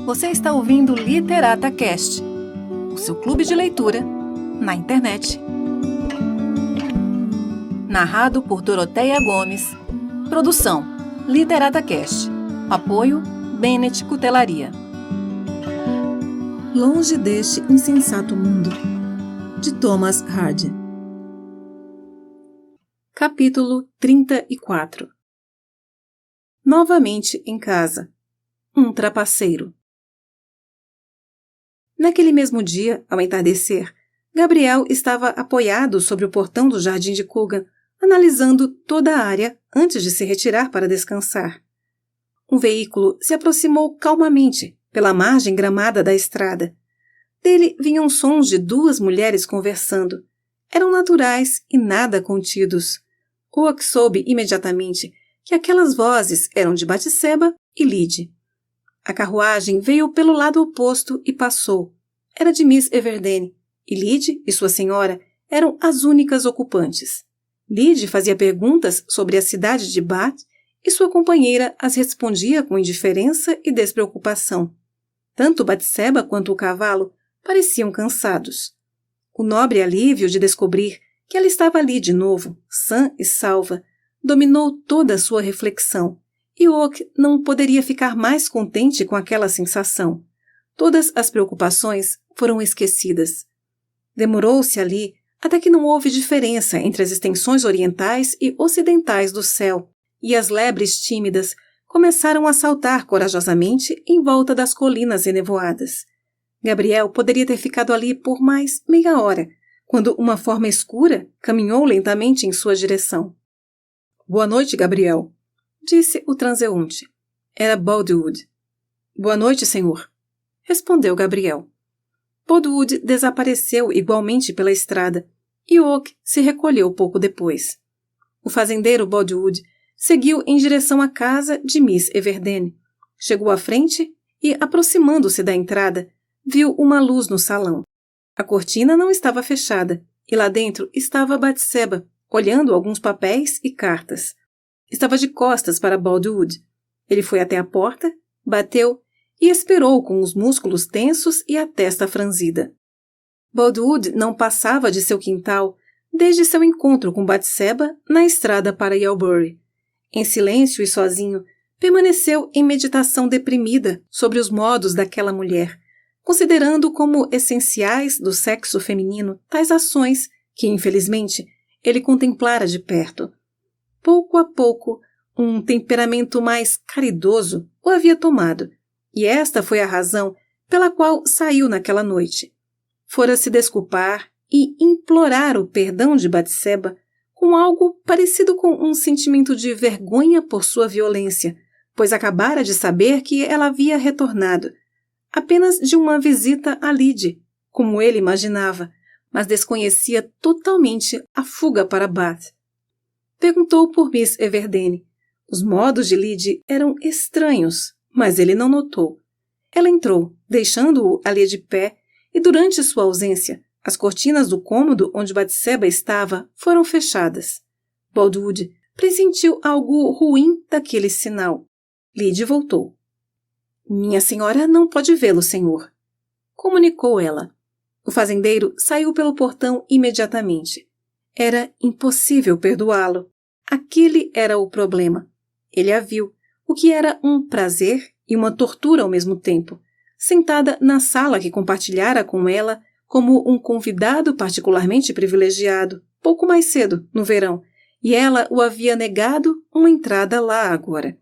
Você está ouvindo Literata Cast, o seu clube de leitura na internet. Narrado por Doroteia Gomes. Produção Literata Cast. Apoio Bennett Cutelaria. Longe deste insensato mundo, de Thomas Hardy. Capítulo 34. Novamente em casa. Um trapaceiro. Naquele mesmo dia, ao entardecer, Gabriel estava apoiado sobre o portão do jardim de Coogan, analisando toda a área antes de se retirar para descansar. Um veículo se aproximou calmamente pela margem gramada da estrada. Dele vinham sons de duas mulheres conversando. Eram naturais e nada contidos. Oak soube imediatamente que aquelas vozes eram de Batseba e Lydie. A carruagem veio pelo lado oposto e passou. Era de Miss Everdene, e Lydie e sua senhora eram as únicas ocupantes. Lydie fazia perguntas sobre a cidade de Bath e sua companheira as respondia com indiferença e despreocupação. Tanto Batseba quanto o cavalo pareciam cansados. O nobre alívio de descobrir que ela estava ali de novo, sã e salva, dominou toda a sua reflexão. E Oak não poderia ficar mais contente com aquela sensação. Todas as preocupações foram esquecidas. Demorou-se ali até que não houve diferença entre as extensões orientais e ocidentais do céu, e as lebres tímidas começaram a saltar corajosamente em volta das colinas enevoadas. Gabriel poderia ter ficado ali por mais meia hora, quando uma forma escura caminhou lentamente em sua direção. — Boa noite, Gabriel — disse o transeunte. Era Boldwood. — Boa noite, senhor — respondeu Gabriel. Boldwood desapareceu igualmente pela estrada e Oak se recolheu pouco depois. O fazendeiro Boldwood seguiu em direção à casa de Miss Everdene. Chegou à frente e, aproximando-se da entrada, viu uma luz no salão. A cortina não estava fechada e lá dentro estava Batseba, olhando alguns papéis e cartas. Estava de costas para Boldwood. Ele foi até a porta, bateu e esperou com os músculos tensos e a testa franzida. Boldwood não passava de seu quintal desde seu encontro com Batseba na estrada para Yalbury. Em silêncio e sozinho, permaneceu em meditação deprimida sobre os modos daquela mulher, considerando como essenciais do sexo feminino tais ações que, infelizmente, ele contemplara de perto. Pouco a pouco, um temperamento mais caridoso o havia tomado, e esta foi a razão pela qual saiu naquela noite. Fora se desculpar e implorar o perdão de Batseba com algo parecido com um sentimento de vergonha por sua violência, pois acabara de saber que ela havia retornado, apenas de uma visita a Lydie, como ele imaginava, mas desconhecia totalmente a fuga para Bath. Perguntou por Miss Everdene. Os modos de Lydie eram estranhos, mas ele não notou. Ela entrou, deixando-o ali de pé, e durante sua ausência, as cortinas do cômodo onde Batseba estava foram fechadas. Boldwood pressentiu algo ruim daquele sinal. Lydie voltou. — Minha senhora não pode vê-lo, senhor — comunicou ela. O fazendeiro saiu pelo portão imediatamente. Era impossível perdoá-lo. Aquele era o problema. Ele a viu, o que era um prazer e uma tortura ao mesmo tempo, sentada na sala que compartilhara com ela como um convidado particularmente privilegiado, pouco mais cedo, no verão, e ela o havia negado uma entrada lá agora.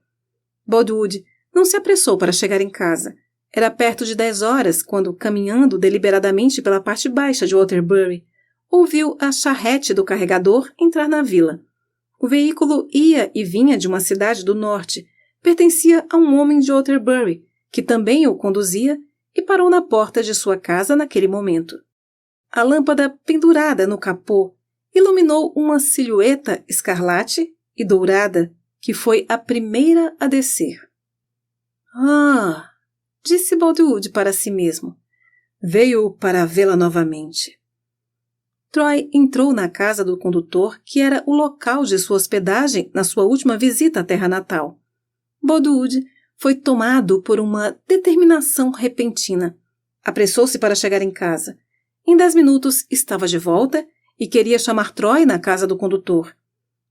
Boldwood não se apressou para chegar em casa. Era perto de 10 horas quando, caminhando deliberadamente pela parte baixa de Waterbury, ouviu a charrete do carregador entrar na vila. O veículo ia e vinha de uma cidade do norte, pertencia a um homem de Waterbury, que também o conduzia e parou na porta de sua casa naquele momento. A lâmpada pendurada no capô iluminou uma silhueta escarlate e dourada que foi a primeira a descer. — Ah! — disse Boldwood para si mesmo. Veio para vê-la novamente. Troy entrou na casa do condutor, que era o local de sua hospedagem na sua última visita à terra natal. Boldwood foi tomado por uma determinação repentina. Apressou-se para chegar em casa. Em 10 minutos estava de volta e queria chamar Troy na casa do condutor.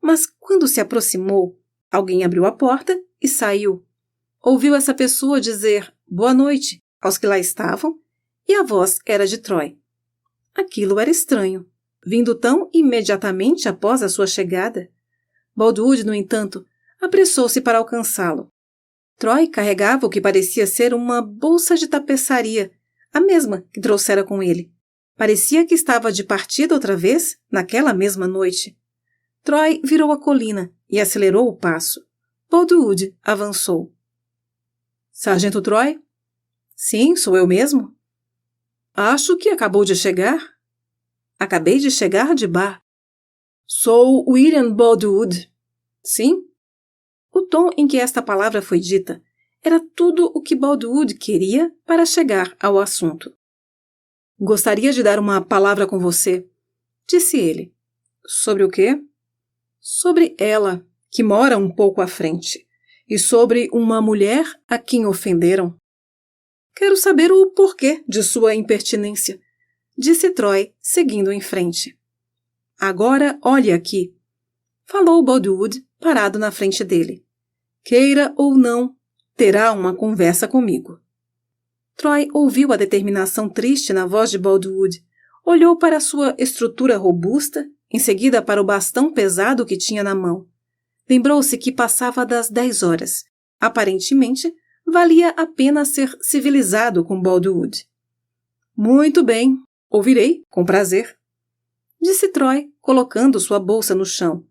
Mas quando se aproximou, alguém abriu a porta e saiu. Ouviu essa pessoa dizer boa noite aos que lá estavam e a voz era de Troy. Aquilo era estranho, vindo tão imediatamente após a sua chegada. Boldywood, no entanto, apressou-se para alcançá-lo. Troy carregava o que parecia ser uma bolsa de tapeçaria, a mesma que trouxera com ele. Parecia que estava de partida outra vez, naquela mesma noite. Troy virou a colina e acelerou o passo. Boldywood avançou. Sargento Troy? Sim, sou eu mesmo. Acho que acabou de chegar. Acabei de chegar de bar. Sou William Boldywood. Sim? O tom em que esta palavra foi dita era tudo o que Boldywood queria para chegar ao assunto. Gostaria de dar uma palavra com você, disse ele. Sobre o quê? Sobre ela, que mora um pouco à frente, e sobre uma mulher a quem ofenderam. Quero saber o porquê de sua impertinência, disse Troy, seguindo em frente. Agora olhe aqui, falou Boldywood, parado na frente dele. Queira ou não, terá uma conversa comigo. Troy ouviu a determinação triste na voz de Boldywood, olhou para sua estrutura robusta, em seguida para o bastão pesado que tinha na mão. Lembrou-se que passava das 10 horas. Aparentemente, valia a pena ser civilizado com Boldywood. Muito bem, ouvirei, com prazer, disse Troy, colocando sua bolsa no chão.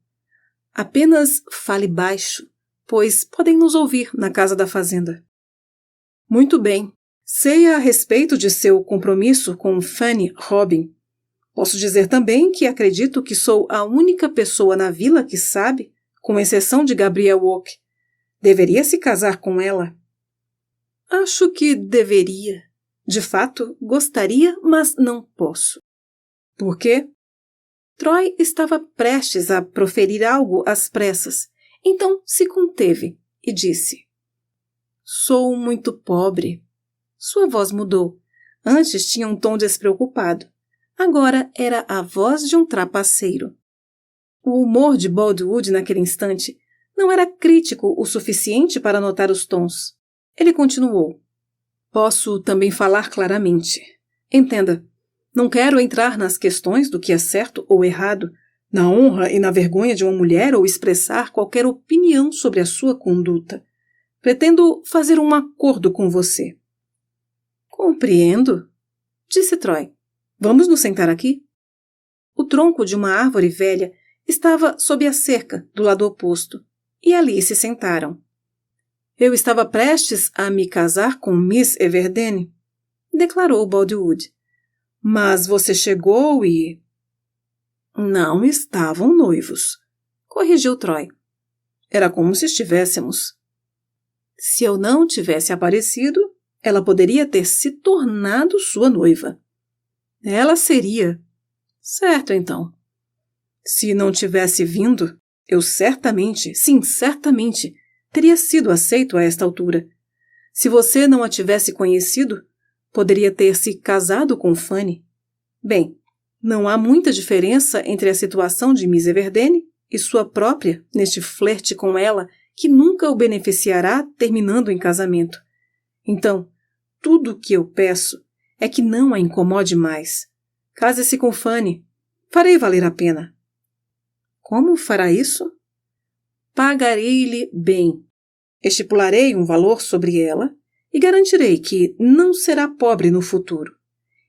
Apenas fale baixo, pois podem nos ouvir na casa da fazenda. Muito bem. Sei a respeito de seu compromisso com Fanny Robin. Posso dizer também que acredito que sou a única pessoa na vila que sabe, com exceção de Gabrielle Oak. Deveria se casar com ela. Acho que deveria. De fato, gostaria, mas não posso. Por quê? Troy estava prestes a proferir algo às pressas, então se conteve e disse: Sou muito pobre. Sua voz mudou. Antes tinha um tom despreocupado. Agora era a voz de um trapaceiro. O humor de Boldywood naquele instante não era crítico o suficiente para notar os tons. Ele continuou. Posso também falar claramente. Entenda, não quero entrar nas questões do que é certo ou errado, na honra e na vergonha de uma mulher ou expressar qualquer opinião sobre a sua conduta. Pretendo fazer um acordo com você. Compreendo, disse Troy. Vamos nos sentar aqui? O tronco de uma árvore velha estava sob a cerca do lado oposto, e ali se sentaram. Eu estava prestes a me casar com Miss Everdene, declarou Boldywood. Mas você chegou e... Não estavam noivos, corrigiu Troy. Era como se estivéssemos. Se eu não tivesse aparecido, ela poderia ter se tornado sua noiva. Ela seria. Certo, então. Se não tivesse vindo, eu certamente, sim, certamente, teria sido aceito a esta altura. Se você não a tivesse conhecido, poderia ter se casado com Fanny. Bem, não há muita diferença entre a situação de Miss Everdene e sua própria neste flerte com ela que nunca o beneficiará terminando em casamento. Então, tudo o que eu peço é que não a incomode mais. Case-se com Fanny. Farei valer a pena. Como fará isso? Pagarei-lhe bem. Estipularei um valor sobre ela e garantirei que não será pobre no futuro.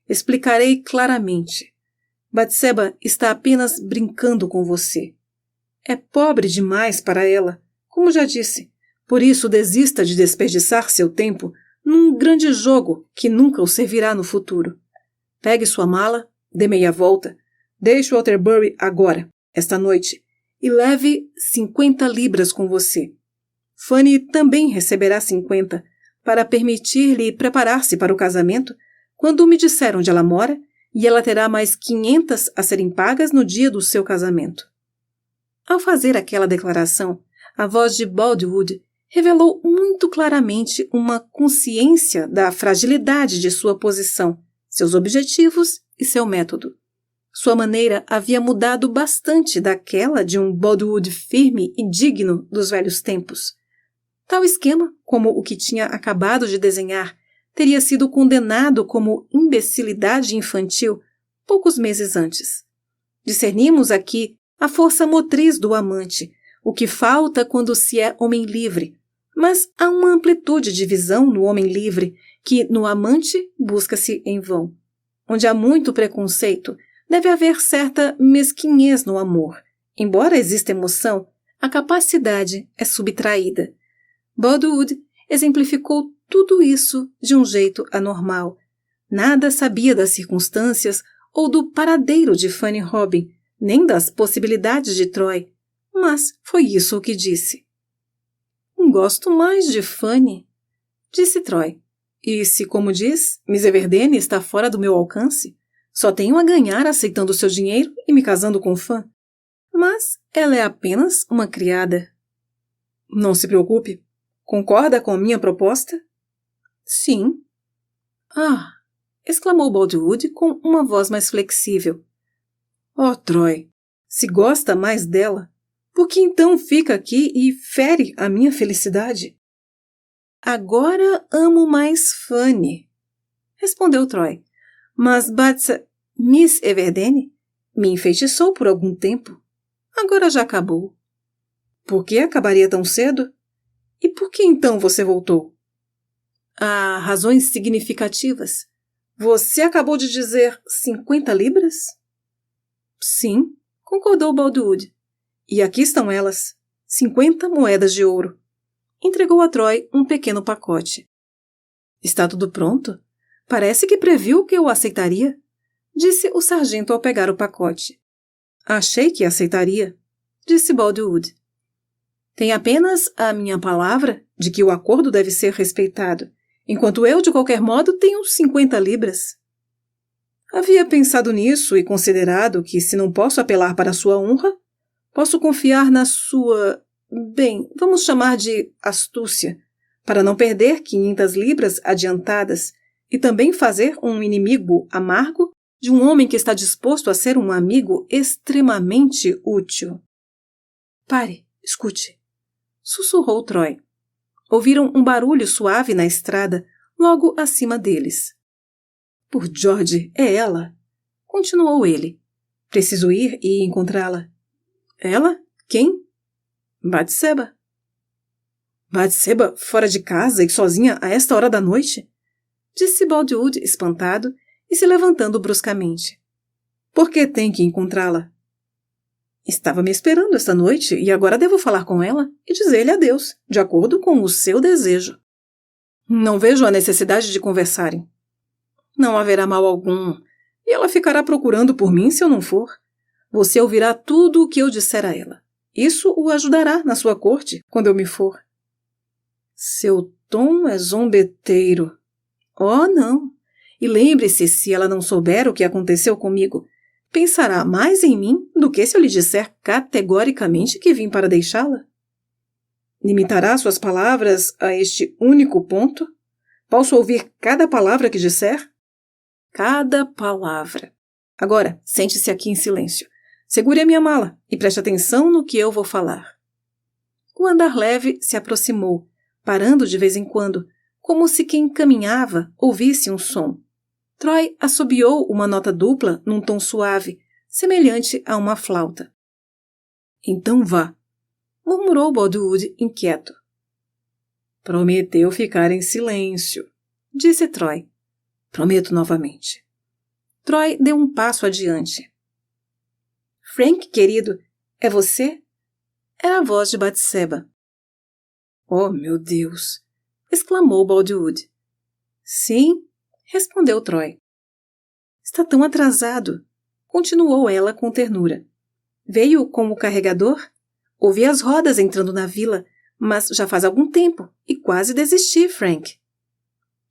Explicarei claramente. Batseba está apenas brincando com você. É pobre demais para ela, como já disse. Por isso desista de desperdiçar seu tempo num grande jogo que nunca o servirá no futuro. Pegue sua mala, dê meia volta, deixe Waterbury agora, esta noite, e leve 50 libras com você. Fanny também receberá 50, para permitir-lhe preparar-se para o casamento, quando me disser onde ela mora, e ela terá mais 500 a serem pagas no dia do seu casamento. Ao fazer aquela declaração, a voz de Boldywood revelou muito claramente uma consciência da fragilidade de sua posição, seus objetivos e seu método. Sua maneira havia mudado bastante daquela de um Boldywood firme e digno dos velhos tempos. Tal esquema, como o que tinha acabado de desenhar, teria sido condenado como imbecilidade infantil poucos meses antes. Discernimos aqui a força motriz do amante, o que falta quando se é homem livre, mas há uma amplitude de visão no homem livre que no amante busca-se em vão. Onde há muito preconceito, deve haver certa mesquinhez no amor. Embora exista emoção, a capacidade é subtraída. Bollywood exemplificou tudo isso de um jeito anormal. Nada sabia das circunstâncias ou do paradeiro de Fanny Robin, nem das possibilidades de Troy, mas foi isso o que disse. Gosto mais de Fanny, disse Troy. E se, como diz, Miss Everdene está fora do meu alcance, só tenho a ganhar aceitando seu dinheiro e me casando com Fan. Mas ela é apenas uma criada. Não se preocupe. Concorda com a minha proposta? Sim. Ah! Exclamou Boldywood com uma voz mais flexível. Oh, Troy, se gosta mais dela, por que então fica aqui e fere a minha felicidade? Agora amo mais Fanny, respondeu Troy. Mas Miss Everdene me enfeitiçou por algum tempo. Agora já acabou. Por que acabaria tão cedo? E por que então você voltou? Há razões significativas. Você acabou de dizer 50 libras? Sim, concordou Boldywood. E aqui estão elas, 50 moedas de ouro. Entregou a Troy um pequeno pacote. Está tudo pronto? Parece que previu que eu aceitaria, disse o sargento ao pegar o pacote. Achei que aceitaria, disse Boldywood. Tem apenas a minha palavra de que o acordo deve ser respeitado, enquanto eu, de qualquer modo, tenho 50 libras. Havia pensado nisso e considerado que, se não posso apelar para a sua honra, posso confiar na sua, bem, vamos chamar de astúcia, para não perder 500 libras adiantadas e também fazer um inimigo amargo de um homem que está disposto a ser um amigo extremamente útil. Pare, escute, sussurrou Troy. Ouviram um barulho suave na estrada, logo acima deles. Por George, é ela, continuou ele. Preciso ir e encontrá-la. Ela? Quem? Batseba. Batseba, fora de casa e sozinha a esta hora da noite? Disse Boldywood, espantado, e se levantando bruscamente. Por que tem que encontrá-la? Estava me esperando esta noite e agora devo falar com ela e dizer-lhe adeus, de acordo com o seu desejo. Não vejo a necessidade de conversarem. Não haverá mal algum, e ela ficará procurando por mim se eu não for. Você ouvirá tudo o que eu disser a ela. Isso o ajudará na sua corte, quando eu me for. Seu tom é zombeteiro. Oh, não. E lembre-se, se ela não souber o que aconteceu comigo, pensará mais em mim do que se eu lhe disser categoricamente que vim para deixá-la. Limitará suas palavras a este único ponto? Posso ouvir cada palavra que disser? Cada palavra. Agora, sente-se aqui em silêncio. Segure a minha mala e preste atenção no que eu vou falar. O andar leve se aproximou, parando de vez em quando, como se quem caminhava ouvisse um som. Troy assobiou uma nota dupla num tom suave, semelhante a uma flauta. Então vá, murmurou Boldywood inquieto. Prometeu ficar em silêncio, disse Troy. Prometo novamente. Troy deu um passo adiante. Frank, querido, é você? Era a voz de Batseba. Oh, meu Deus! Exclamou Boldywood. Sim, respondeu Troy. Está tão atrasado, continuou ela com ternura. Veio com o carregador? Ouvi as rodas entrando na vila, mas já faz algum tempo e quase desisti, Frank.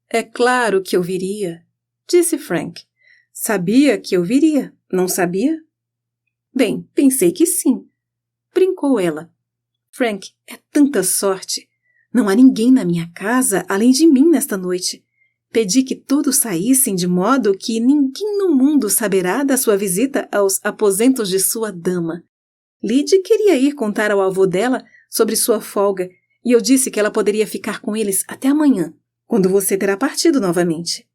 É claro que eu viria, disse Frank. Sabia que eu viria, não sabia? Bem, pensei que sim, brincou ela. Frank, é tanta sorte. Não há ninguém na minha casa além de mim nesta noite. Pedi que todos saíssem de modo que ninguém no mundo saberá da sua visita aos aposentos de sua dama. Lydie queria ir contar ao avô dela sobre sua folga, e eu disse que ela poderia ficar com eles até amanhã, quando você terá partido novamente.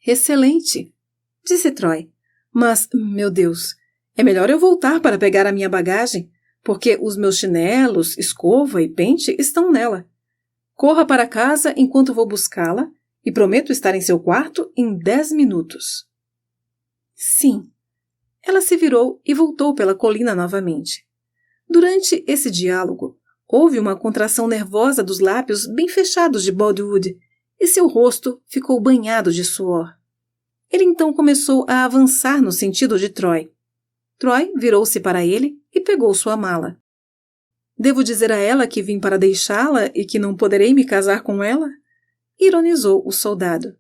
Excelente, disse Troy. Mas, meu Deus, é melhor eu voltar para pegar a minha bagagem, porque os meus chinelos, escova e pente estão nela. Corra para casa enquanto vou buscá-la e prometo estar em seu quarto em 10 minutos. Sim. Ela se virou e voltou pela colina novamente. Durante esse diálogo, houve uma contração nervosa dos lábios bem fechados de Boldwood e seu rosto ficou banhado de suor. Ele então começou a avançar no sentido de Troy. Troy virou-se para ele e pegou sua mala. Devo dizer a ela que vim para deixá-la e que não poderei me casar com ela? Ironizou o soldado.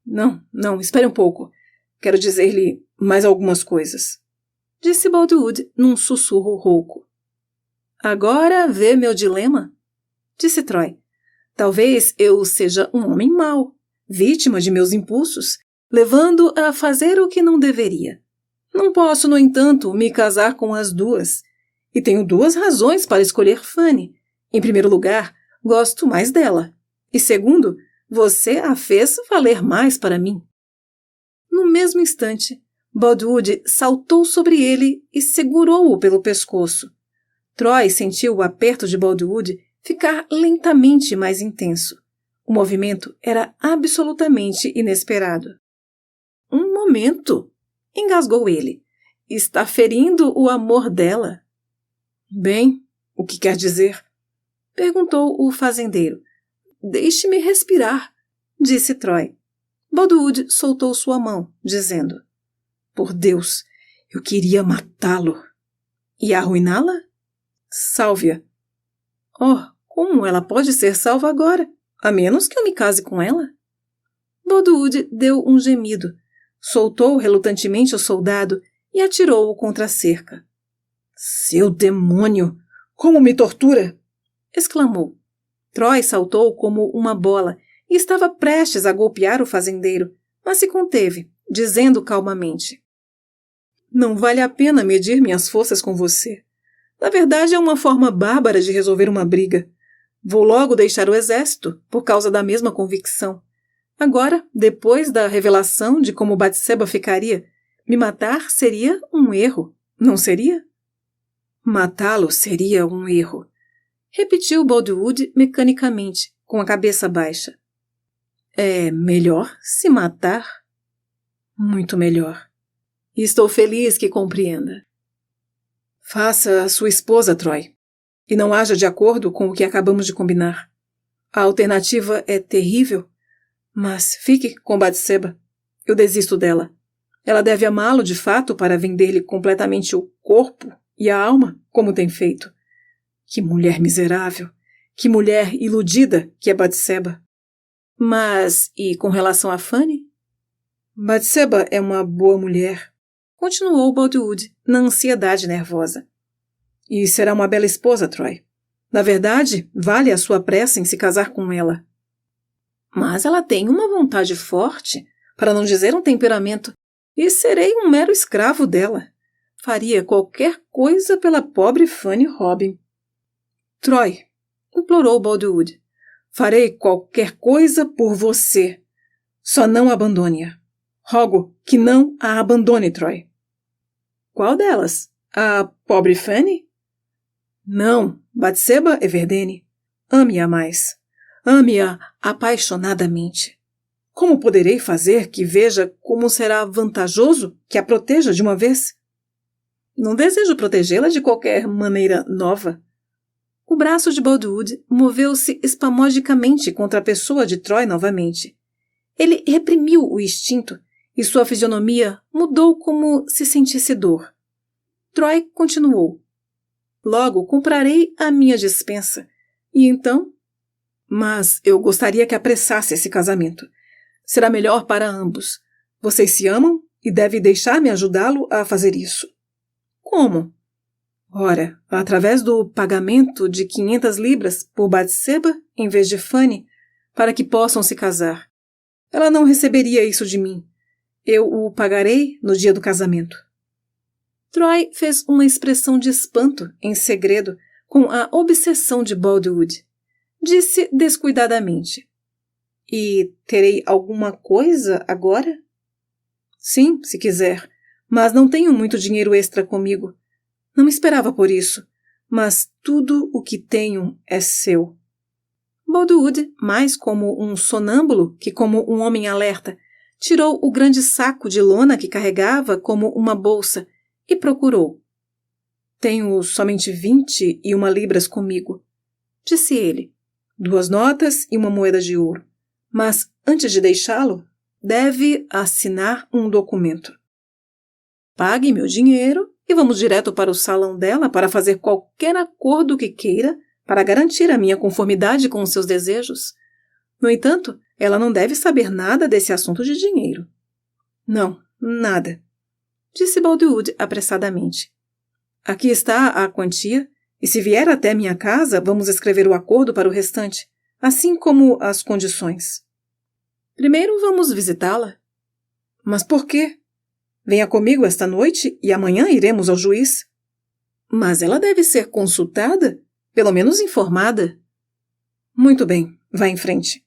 Não, espere um pouco. Quero dizer-lhe mais algumas coisas. Disse Boldwood num sussurro rouco. Agora vê meu dilema? Disse Troy. Talvez eu seja um homem mau, vítima de meus impulsos, levando a fazer o que não deveria. Não posso, no entanto, me casar com as duas. E tenho 2 razões para escolher Fanny. Em primeiro lugar, gosto mais dela. E segundo, você a fez valer mais para mim. No mesmo instante, Boldwood saltou sobre ele e segurou-o pelo pescoço. Troy sentiu o aperto de Boldwood ficar lentamente mais intenso. O movimento era absolutamente inesperado. Um momento, engasgou ele. Está ferindo o amor dela. Bem, o que quer dizer? Perguntou o fazendeiro. Deixe-me respirar, disse Troy. Boldwood soltou sua mão, dizendo: Por Deus, eu queria matá-lo. E arruiná-la? Salve-a. Oh, como ela pode ser salva agora, a menos que eu me case com ela? Boldwood deu um gemido, soltou relutantemente o soldado e atirou-o contra a cerca. Seu demônio! Como me tortura! Exclamou. Troy saltou como uma bola e estava prestes a golpear o fazendeiro, mas se conteve, dizendo calmamente: Não vale a pena medir minhas forças com você. Na verdade, é uma forma bárbara de resolver uma briga. Vou logo deixar o exército, por causa da mesma convicção. Agora, depois da revelação de como Batseba ficaria, me matar seria um erro, não seria? Matá-lo seria um erro, repetiu Boldwood mecanicamente, com a cabeça baixa. É melhor se matar? Muito melhor. E estou feliz que compreenda. Faça a sua esposa, Troy, e não haja de acordo com o que acabamos de combinar. A alternativa é terrível, mas fique com Batseba. Eu desisto dela. Ela deve amá-lo de fato para vender-lhe completamente o corpo e a alma, como tem feito. Que mulher miserável! Que mulher iludida que é Batseba! Mas, e com relação a Fanny? Batseba é uma boa mulher, continuou Boldwood, na ansiedade nervosa. E será uma bela esposa, Troy. Na verdade, vale a sua pressa em se casar com ela. Mas ela tem uma vontade forte, para não dizer um temperamento, e serei um mero escravo dela. Faria qualquer coisa pela pobre Fanny Robin. Troy, implorou Boldwood, farei qualquer coisa por você. Só não abandone-a. Rogo que não a abandone, Troy. Qual delas? A pobre Fanny? Não, Batseba Everdene. Ame-a mais. Ame-a apaixonadamente. Como poderei fazer que veja como será vantajoso que a proteja de uma vez? Não desejo protegê-la de qualquer maneira nova. O braço de Boldwood moveu-se espasmodicamente contra a pessoa de Troy novamente. Ele reprimiu o instinto e sua fisionomia mudou como se sentisse dor. Troy continuou. Logo comprarei a minha despensa. E então? Mas eu gostaria que apressasse esse casamento. Será melhor para ambos. Vocês se amam e deve deixar-me ajudá-lo a fazer isso. Como? Ora, através do pagamento de 500 libras por Batseba em vez de Fanny, para que possam se casar. Ela não receberia isso de mim. Eu o pagarei no dia do casamento. Troy fez uma expressão de espanto, em segredo, com a obsessão de Boldwood. Disse descuidadamente. E terei alguma coisa agora? Sim, se quiser, mas não tenho muito dinheiro extra comigo. Não esperava por isso, mas tudo o que tenho é seu. Boldwood, mais como um sonâmbulo que como um homem alerta, tirou o grande saco de lona que carregava como uma bolsa e procurou. Tenho somente 21 libras comigo, disse ele. 2 notas e uma moeda de ouro. Mas, antes de deixá-lo, deve assinar um documento. Pague meu dinheiro e vamos direto para o salão dela para fazer qualquer acordo que queira para garantir a minha conformidade com os seus desejos. No entanto, ela não deve saber nada desse assunto de dinheiro. Não, nada, disse Boldwood apressadamente. Aqui está a quantia, e se vier até minha casa, vamos escrever o acordo para o restante, assim como as condições. Primeiro vamos visitá-la. Mas por quê? Venha comigo esta noite e amanhã iremos ao juiz. Mas ela deve ser consultada, pelo menos informada. Muito bem, vá em frente.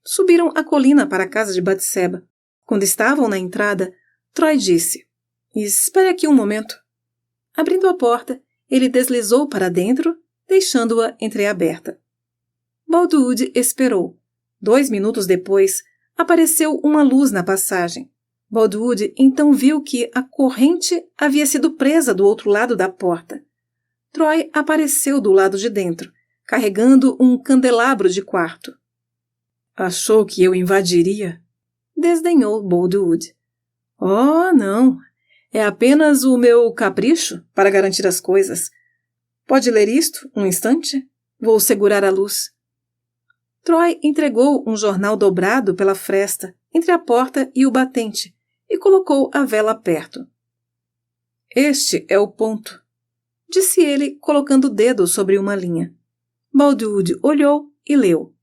Subiram a colina para a casa de Batseba. Quando estavam na entrada, Troy disse, espere aqui um momento. Abrindo a porta, ele deslizou para dentro, deixando-a entreaberta. Boldwood esperou. 2 minutos depois, apareceu uma luz na passagem. Boldwood então viu que a corrente havia sido presa do outro lado da porta. Troy apareceu do lado de dentro, carregando um candelabro de quarto. Achou que eu invadiria? Desdenhou Boldwood. Oh, não. É apenas o meu capricho para garantir as coisas. Pode ler isto um instante? Vou segurar a luz. Troy entregou um jornal dobrado pela fresta, entre a porta e o batente, e colocou a vela perto. Este é o ponto, disse ele, colocando o dedo sobre uma linha. Boldwood olhou e leu.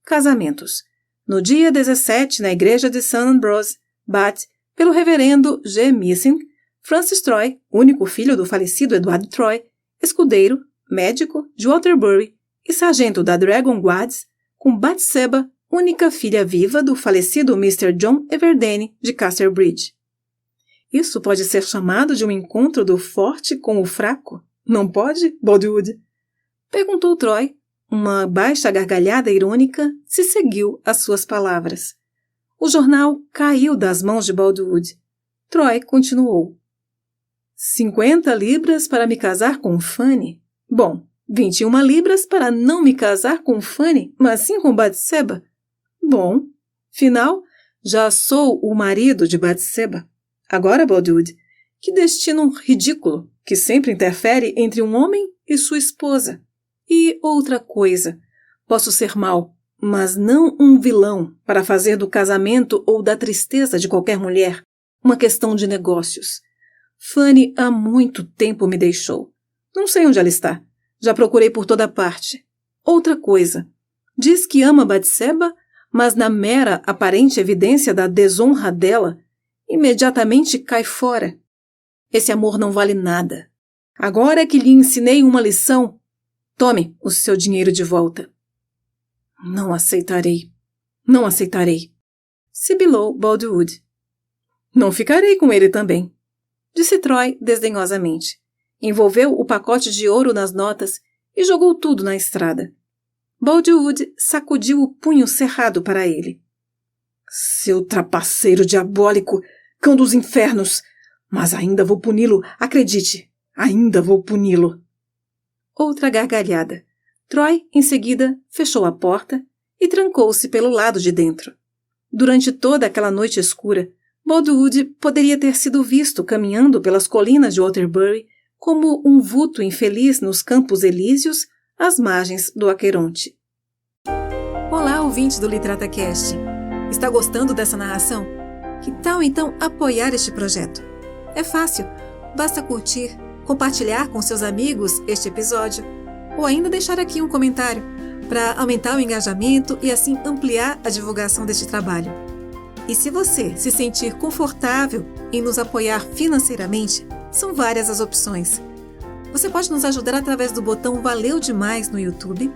Casamentos. No dia 17, na igreja de St. Ambrose, Bath, pelo reverendo G. Missing, Francis Troy, único filho do falecido Edward Troy, escudeiro, médico de Waterbury e sargento da Dragon Guards, com Batseba, única filha viva do falecido Mr. John Everdene de Casterbridge. Isso pode ser chamado de um encontro do forte com o fraco? Não pode, Boldwood? Perguntou Troy. Uma baixa gargalhada irônica se seguiu às suas palavras. O jornal caiu das mãos de Boldwood. Troy continuou. 50 libras para me casar com Fanny? Bom, 21 libras para não me casar com Fanny, mas sim com Batseba? Bom, final, já sou o marido de Batseba. Agora, Boldwood, que destino ridículo que sempre interfere entre um homem e sua esposa. E outra coisa, posso ser mau, mas não um vilão para fazer do casamento ou da tristeza de qualquer mulher uma questão de negócios. Fanny há muito tempo me deixou. Não sei onde ela está. Já procurei por toda parte. Outra coisa, diz que ama Batseba, mas na mera aparente evidência da desonra dela, imediatamente cai fora. Esse amor não vale nada. Agora é que lhe ensinei uma lição. Tome o seu dinheiro de volta. Não aceitarei. Não aceitarei. Sibilou Boldwood. Não ficarei com ele também, disse Troy desdenhosamente. Envolveu o pacote de ouro nas notas e jogou tudo na estrada. Boldwood sacudiu o punho cerrado para ele. Seu trapaceiro diabólico, cão dos infernos! Mas ainda vou puni-lo, acredite, ainda vou puni-lo. Outra gargalhada. Troy, em seguida, fechou a porta e trancou-se pelo lado de dentro. Durante toda aquela noite escura, Boldwood poderia ter sido visto caminhando pelas colinas de Waterbury como um vulto infeliz nos Campos Elíseos, às margens do Aqueronte. Olá, ouvinte do LitrataCast. Está gostando dessa narração? Que tal então apoiar este projeto? É fácil, basta curtir, compartilhar com seus amigos este episódio ou ainda deixar aqui um comentário para aumentar o engajamento e assim ampliar a divulgação deste trabalho. E se você se sentir confortável em nos apoiar financeiramente, são várias as opções. Você pode nos ajudar através do botão Valeu Demais no YouTube,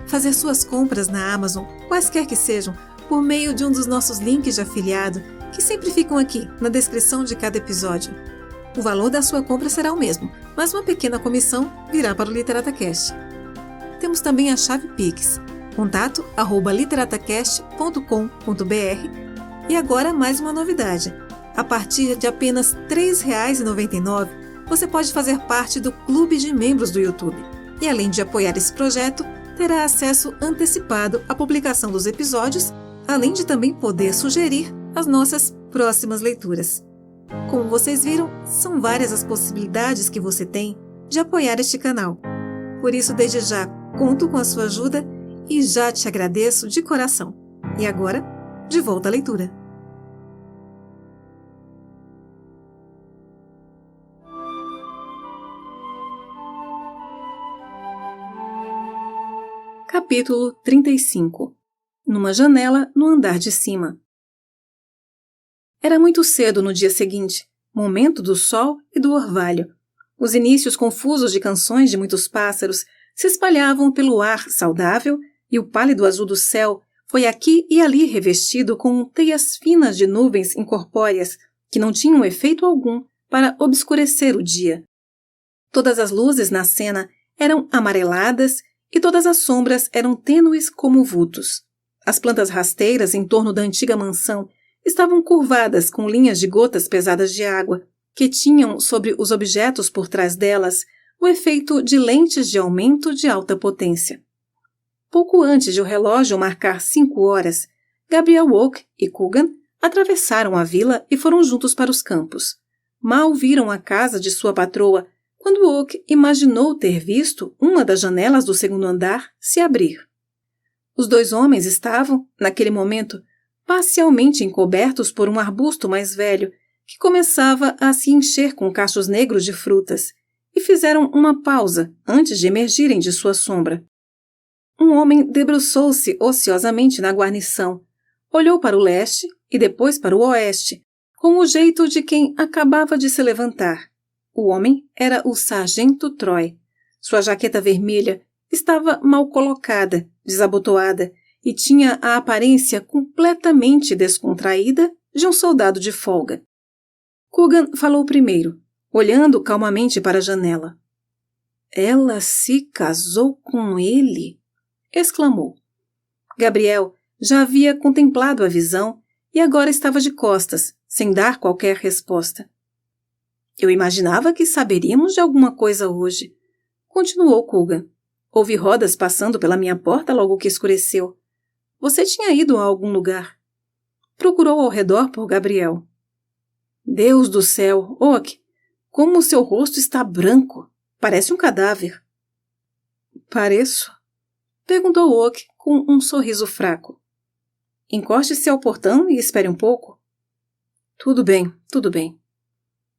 fazer suas compras na Amazon, quaisquer que sejam, por meio de um dos nossos links de afiliado, que sempre ficam aqui na descrição de cada episódio. O valor da sua compra será o mesmo, mas uma pequena comissão virá para o LiterataCast. Temos também a chave Pix, contato@literatacast.com.br. E agora mais uma novidade. A partir de apenas R$ 3,99, você pode fazer parte do Clube de Membros do YouTube. E além de apoiar esse projeto, terá acesso antecipado à publicação dos episódios, além de também poder sugerir as nossas próximas leituras. Como vocês viram, são várias as possibilidades que você tem de apoiar este canal. Por isso, desde já, conto com a sua ajuda e já te agradeço de coração. E agora, de volta à leitura. Capítulo 35. Numa janela no andar de cima. Era muito cedo no dia seguinte, momento do sol e do orvalho. Os inícios confusos de canções de muitos pássaros se espalhavam pelo ar saudável e o pálido azul do céu foi aqui e ali revestido com teias finas de nuvens incorpóreas que não tinham efeito algum para obscurecer o dia. Todas as luzes na cena eram amareladas e todas as sombras eram tênues como vultos. As plantas rasteiras em torno da antiga mansão estavam curvadas com linhas de gotas pesadas de água, que tinham sobre os objetos por trás delas o efeito de lentes de aumento de alta potência. Pouco antes de o relógio marcar 5 horas, Gabriel Oak e Coogan atravessaram a vila e foram juntos para os campos. Mal viram a casa de sua patroa quando Oak imaginou ter visto uma das janelas do segundo andar se abrir. Os dois homens estavam, naquele momento, parcialmente encobertos por um arbusto mais velho que começava a se encher com cachos negros de frutas, e fizeram uma pausa antes de emergirem de sua sombra. Um homem debruçou-se ociosamente na guarnição, olhou para o leste e depois para o oeste, com o jeito de quem acabava de se levantar. O homem era o sargento Troy. Sua jaqueta vermelha estava mal colocada, desabotoada, e tinha a aparência completamente descontraída de um soldado de folga. Coogan falou primeiro, olhando calmamente para a janela. "Ela se casou com ele?" exclamou. Gabriel já havia contemplado a visão e agora estava de costas, sem dar qualquer resposta. "Eu imaginava que saberíamos de alguma coisa hoje", continuou Coogan. "Houve rodas passando pela minha porta logo que escureceu. Você tinha ido a algum lugar?" Procurou ao redor por Gabriel. "Deus do céu, Oak, como o seu rosto está branco. Parece um cadáver." "Pareço?" perguntou Oak com um sorriso fraco. "Encoste-se ao portão e espere um pouco." Tudo bem, tudo bem."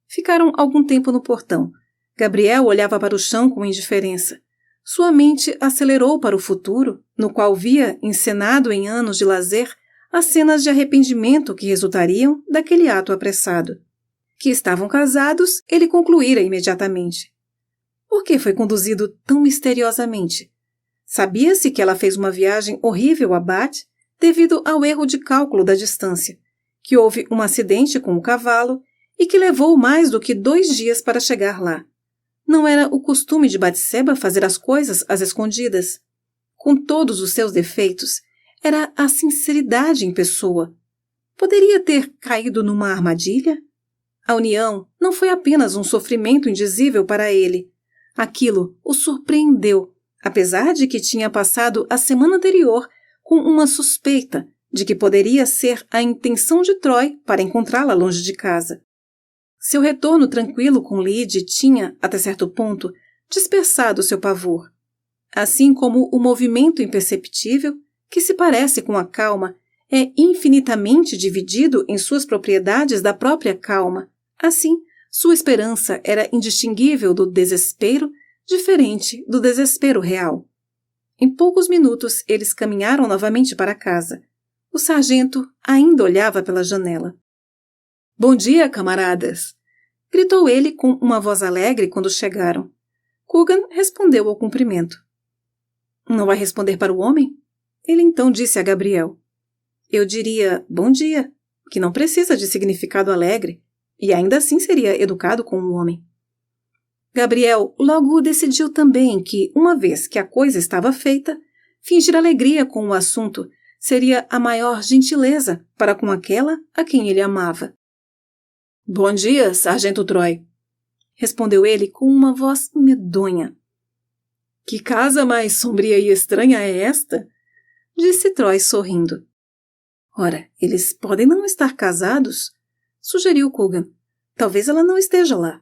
Ficaram algum tempo no portão. Gabriel olhava para o chão com indiferença. Sua mente acelerou para o futuro, no qual via, encenado em anos de lazer, as cenas de arrependimento que resultariam daquele ato apressado. Que estavam casados, ele concluíra imediatamente. Por que foi conduzido tão misteriosamente? Sabia-se que ela fez uma viagem horrível a Bath devido ao erro de cálculo da distância, que houve um acidente com o cavalo e que levou mais do que 2 dias para chegar lá. Não era o costume de Batseba fazer as coisas às escondidas. Com todos os seus defeitos, era a sinceridade em pessoa. Poderia ter caído numa armadilha? A união não foi apenas um sofrimento indizível para ele. Aquilo o surpreendeu, apesar de que tinha passado a semana anterior com uma suspeita de que poderia ser a intenção de Troy para encontrá-la longe de casa. Seu retorno tranquilo com Lydie tinha, até certo ponto, dispersado seu pavor. Assim como o movimento imperceptível, que se parece com a calma, é infinitamente dividido em suas propriedades da própria calma, assim, Sua esperança era indistinguível do desespero, diferente do desespero real. Em poucos minutos, eles caminharam novamente para casa. O sargento ainda olhava pela janela. — Bom dia, camaradas! Gritou ele com uma voz alegre quando chegaram. Coogan respondeu ao cumprimento. — Não vai responder para o homem? Ele então disse a Gabriel. — Eu diria bom dia, que não precisa de significado alegre, e ainda assim seria educado com um homem. Gabriel logo decidiu também que, uma vez que a coisa estava feita, fingir alegria com o assunto seria a maior gentileza para com aquela a quem ele amava. — Bom dia, sargento Troy! Respondeu ele com uma voz medonha. — Que casa mais sombria e estranha é esta? Disse Troy sorrindo. — Ora, eles podem não estar casados? Sugeriu Coogan. Talvez ela não esteja lá.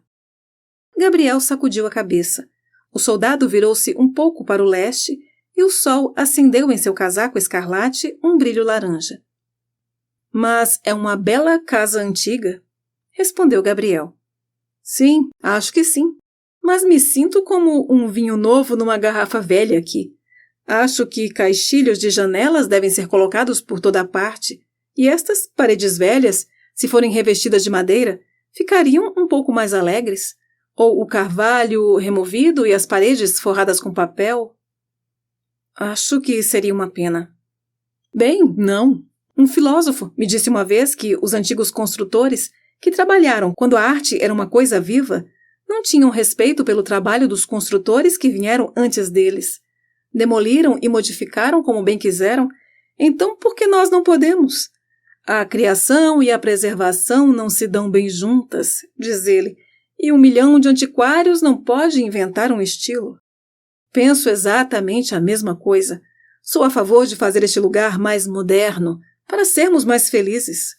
Gabriel sacudiu a cabeça. O soldado virou-se um pouco para o leste e o sol acendeu em seu casaco escarlate um brilho laranja. — Mas é uma bela casa antiga? Respondeu Gabriel. — Sim, acho que sim. Mas me sinto como um vinho novo numa garrafa velha aqui. Acho que caixilhos de janelas devem ser colocados por toda a parte, e estas paredes velhas, se forem revestidas de madeira, ficariam um pouco mais alegres. Ou o carvalho removido e as paredes forradas com papel. Acho que seria uma pena. Bem, não. Um filósofo me disse uma vez que os antigos construtores, que trabalharam quando a arte era uma coisa viva, não tinham respeito pelo trabalho dos construtores que vieram antes deles. Demoliram e modificaram como bem quiseram, então por que nós não podemos? A criação e a preservação não se dão bem juntas, diz ele, e 1 milhão de antiquários não pode inventar um estilo. Penso exatamente a mesma coisa. Sou a favor de fazer este lugar mais moderno, para sermos mais felizes.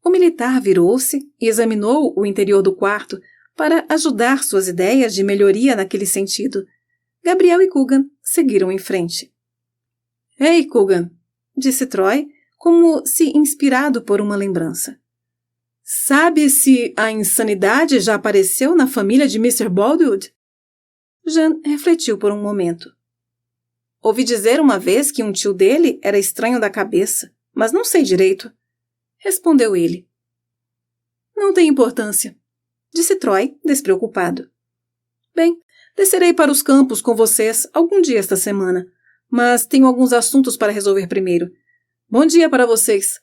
O militar virou-se e examinou o interior do quarto para ajudar suas ideias de melhoria naquele sentido. Gabriel e Coogan seguiram em frente. — Ei, Coogan! Disse Troy, como se inspirado por uma lembrança. — Sabe se a insanidade já apareceu na família de Mr. Baldwood? Jean refletiu por um momento. — Ouvi dizer uma vez que um tio dele era estranho da cabeça, mas não sei direito. Respondeu ele. — Não tem importância, disse Troy, despreocupado. — Bem, descerei para os campos com vocês algum dia esta semana, mas tenho alguns assuntos para resolver primeiro. Bom dia para vocês.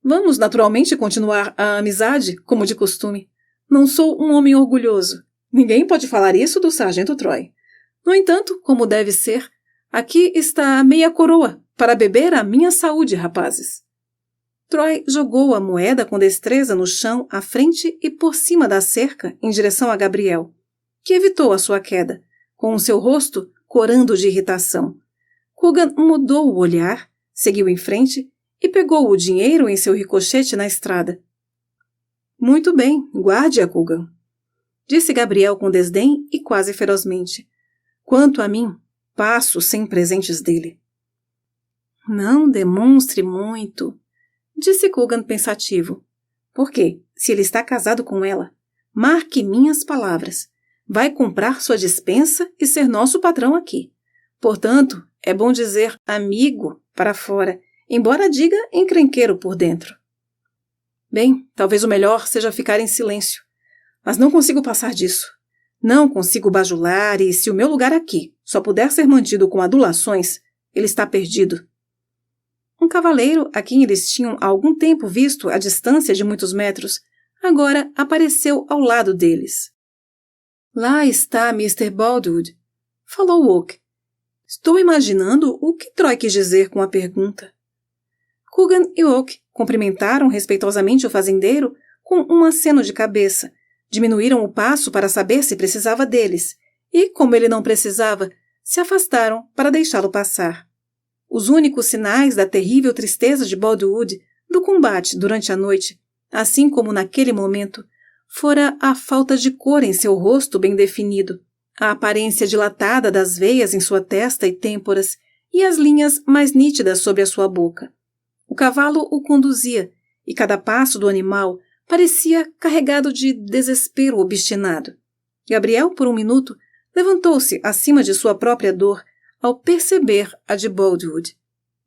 Vamos naturalmente continuar a amizade, como de costume. Não sou um homem orgulhoso. Ninguém pode falar isso do sargento Troy. No entanto, como deve ser, aqui está meia coroa para beber a minha saúde, rapazes. Troy jogou a moeda com destreza no chão à frente e por cima da cerca em direção a Gabriel, que evitou a sua queda, com o seu rosto corando de irritação. Coogan mudou o olhar, seguiu em frente e pegou o dinheiro em seu ricochete na estrada. — Muito bem, guarde-a, Coogan, disse Gabriel com desdém e quase ferozmente. — Quanto a mim, passo sem presentes dele. — Não demonstre muito, disse Coogan pensativo. — Por quê? Se ele está casado com ela, marque minhas palavras. Vai comprar sua despensa e ser nosso patrão aqui. Portanto, é bom dizer amigo para fora, embora diga encrenqueiro por dentro. Bem, talvez o melhor seja ficar em silêncio. Mas não consigo passar disso. Não consigo bajular e, se o meu lugar aqui só puder ser mantido com adulações, ele está perdido. Um cavaleiro, a quem eles tinham há algum tempo visto à distância de muitos metros, agora apareceu ao lado deles. — Lá está Mr. Baldwood, falou Oak. Estou imaginando o que Troy quis dizer com a pergunta. Coogan e Oak cumprimentaram respeitosamente o fazendeiro com um aceno de cabeça, diminuíram o passo para saber se precisava deles e, como ele não precisava, se afastaram para deixá-lo passar. Os únicos sinais da terrível tristeza de Baldwood, do combate durante a noite, assim como naquele momento, fora a falta de cor em seu rosto bem definido, a aparência dilatada das veias em sua testa e têmporas e as linhas mais nítidas sobre a sua boca. O cavalo o conduzia, e cada passo do animal parecia carregado de desespero obstinado. Gabriel, por um minuto, levantou-se acima de sua própria dor ao perceber a de Boldwood.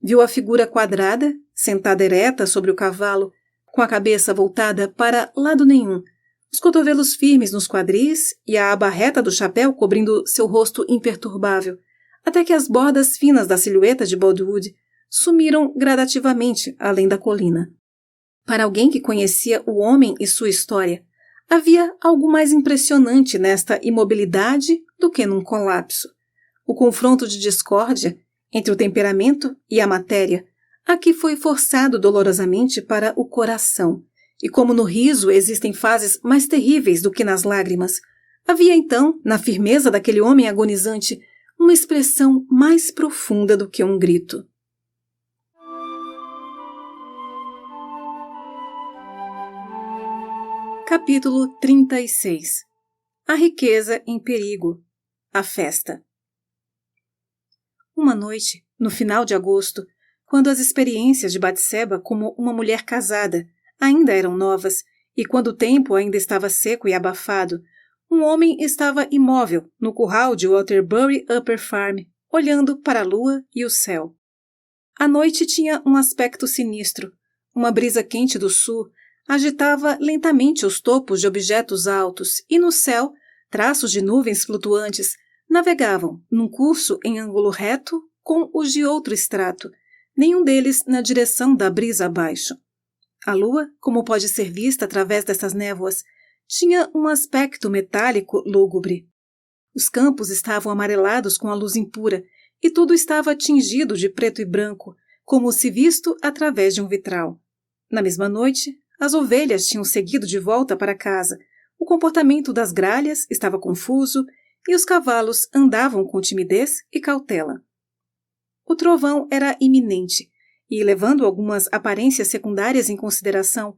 Viu a figura quadrada, sentada ereta sobre o cavalo, com a cabeça voltada para lado nenhum, os cotovelos firmes nos quadris e a aba reta do chapéu cobrindo seu rosto imperturbável, até que as bordas finas da silhueta de Boldwood sumiram gradativamente além da colina. Para alguém que conhecia o homem e sua história, havia algo mais impressionante nesta imobilidade do que num colapso. O confronto de discórdia entre o temperamento e a matéria aqui foi forçado dolorosamente para o coração, e como no riso existem fases mais terríveis do que nas lágrimas, havia então, na firmeza daquele homem agonizante, uma expressão mais profunda do que um grito. Capítulo 36. A riqueza em perigo. A festa. Uma noite, no final de agosto, quando as experiências de Batseba como uma mulher casada ainda eram novas e quando o tempo ainda estava seco e abafado, um homem estava imóvel no curral de Waterbury Upper Farm, olhando para a lua e o céu. A noite tinha um aspecto sinistro. Uma brisa quente do sul agitava lentamente os topos de objetos altos e no céu, traços de nuvens flutuantes navegavam num curso em ângulo reto com os de outro estrato, nenhum deles na direção da brisa abaixo. A lua, como pode ser vista através dessas névoas, tinha um aspecto metálico lúgubre. Os campos estavam amarelados com a luz impura e tudo estava tingido de preto e branco, como se visto através de um vitral. Na mesma noite, as ovelhas tinham seguido de volta para casa, o comportamento das gralhas estava confuso e os cavalos andavam com timidez e cautela. O trovão era iminente e, levando algumas aparências secundárias em consideração,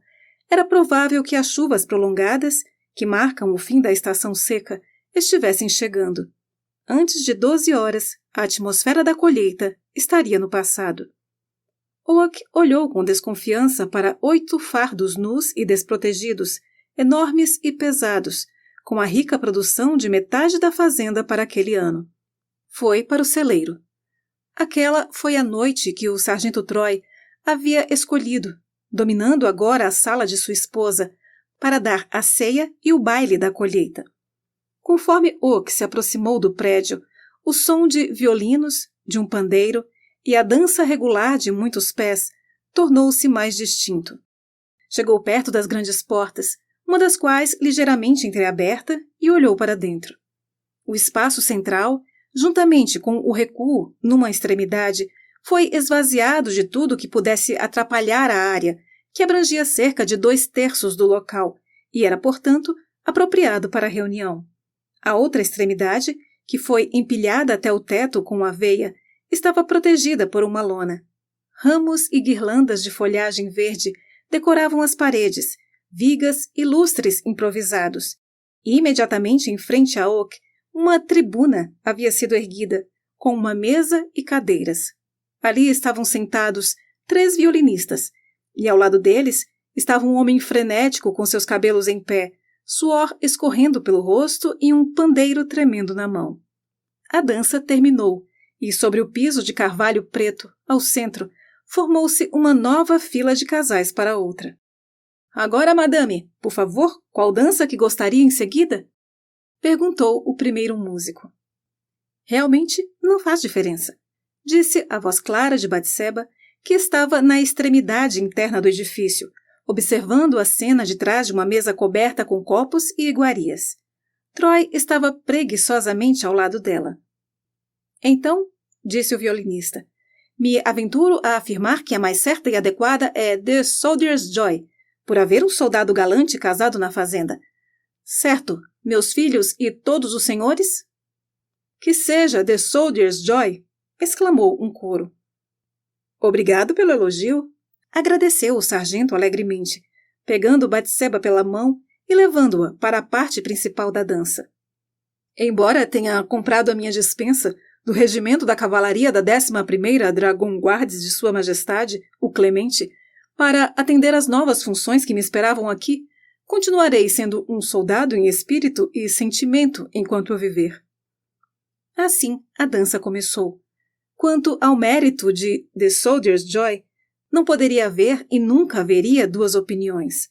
era provável que as chuvas prolongadas, que marcam o fim da estação seca, estivessem chegando. Antes de 12 horas, a atmosfera da colheita estaria no passado. Oak olhou com desconfiança para 8 fardos nus e desprotegidos, enormes e pesados, com a rica produção de metade da fazenda para aquele ano. Foi para o celeiro. Aquela foi a noite que o sargento Troy havia escolhido, dominando agora a sala de sua esposa, para dar a ceia e o baile da colheita. Conforme Oak se aproximou do prédio, o som de violinos, de um pandeiro e a dança regular de muitos pés tornou-se mais distinto. Chegou perto das grandes portas, uma das quais ligeiramente entreaberta, e olhou para dentro. O espaço central, juntamente com o recuo numa extremidade, foi esvaziado de tudo que pudesse atrapalhar a área, que abrangia cerca de 2/3 do local, e era, portanto, apropriado para a reunião. A outra extremidade, que foi empilhada até o teto com aveia, estava protegida por uma lona. Ramos e guirlandas de folhagem verde decoravam as paredes, vigas e lustres improvisados. E imediatamente em frente a Oak, uma tribuna havia sido erguida, com uma mesa e cadeiras. Ali estavam sentados 3 violinistas, e ao lado deles estava um homem frenético com seus cabelos em pé, suor escorrendo pelo rosto e um pandeiro tremendo na mão. A dança terminou, e sobre o piso de carvalho preto, ao centro, formou-se uma nova fila de casais para outra. "Agora, madame, por favor, qual dança que gostaria em seguida?" perguntou o primeiro músico. "Realmente não faz diferença", disse a voz clara de Batseba, que estava na extremidade interna do edifício, observando a cena de trás de uma mesa coberta com copos e iguarias. Troy estava preguiçosamente ao lado dela. "Então", disse o violinista, "me aventuro a afirmar que a mais certa e adequada é The Soldier's Joy, por haver um soldado galante casado na fazenda. Certo, meus filhos e todos os senhores?" "Que seja The Soldier's Joy", exclamou um coro. "Obrigado pelo elogio", agradeceu o sargento alegremente, pegando Batseba pela mão e levando-a para a parte principal da dança. "Embora tenha comprado a minha dispensa do regimento da cavalaria da 11ª Dragon Guards de Sua Majestade, o Clemente, para atender às novas funções que me esperavam aqui, Continuarei sendo um soldado em espírito e sentimento enquanto eu viver. Assim, a dança começou. Quanto ao mérito de The Soldier's Joy, não poderia haver e nunca haveria duas opiniões.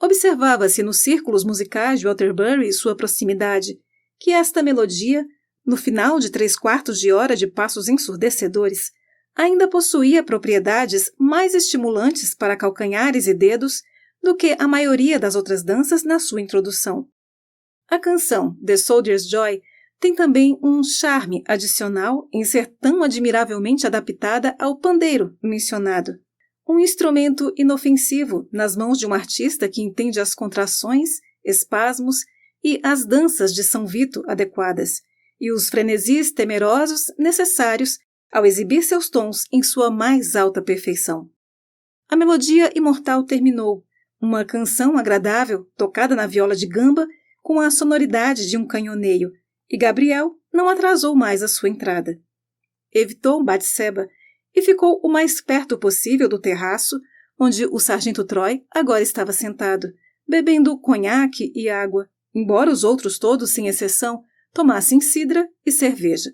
Observava-se nos círculos musicais de Waterbury e sua proximidade que esta melodia, no final de 3/4 de hora de passos ensurdecedores, ainda possuía propriedades mais estimulantes para calcanhares e dedos do que a maioria das outras danças na sua introdução. A canção The Soldier's Joy tem também um charme adicional em ser tão admiravelmente adaptada ao pandeiro mencionado, um instrumento inofensivo nas mãos de um artista que entende as contrações, espasmos e as danças de São Vito adequadas, e os frenesis temerosos necessários ao exibir seus tons em sua mais alta perfeição. A melodia imortal terminou, uma canção agradável, tocada na viola de gamba, com a sonoridade de um canhoneio, e Gabriel não atrasou mais a sua entrada. Evitou Batseba e ficou o mais perto possível do terraço, onde o sargento Troy agora estava sentado, bebendo conhaque e água, embora os outros todos, sem exceção, tomassem cidra e cerveja.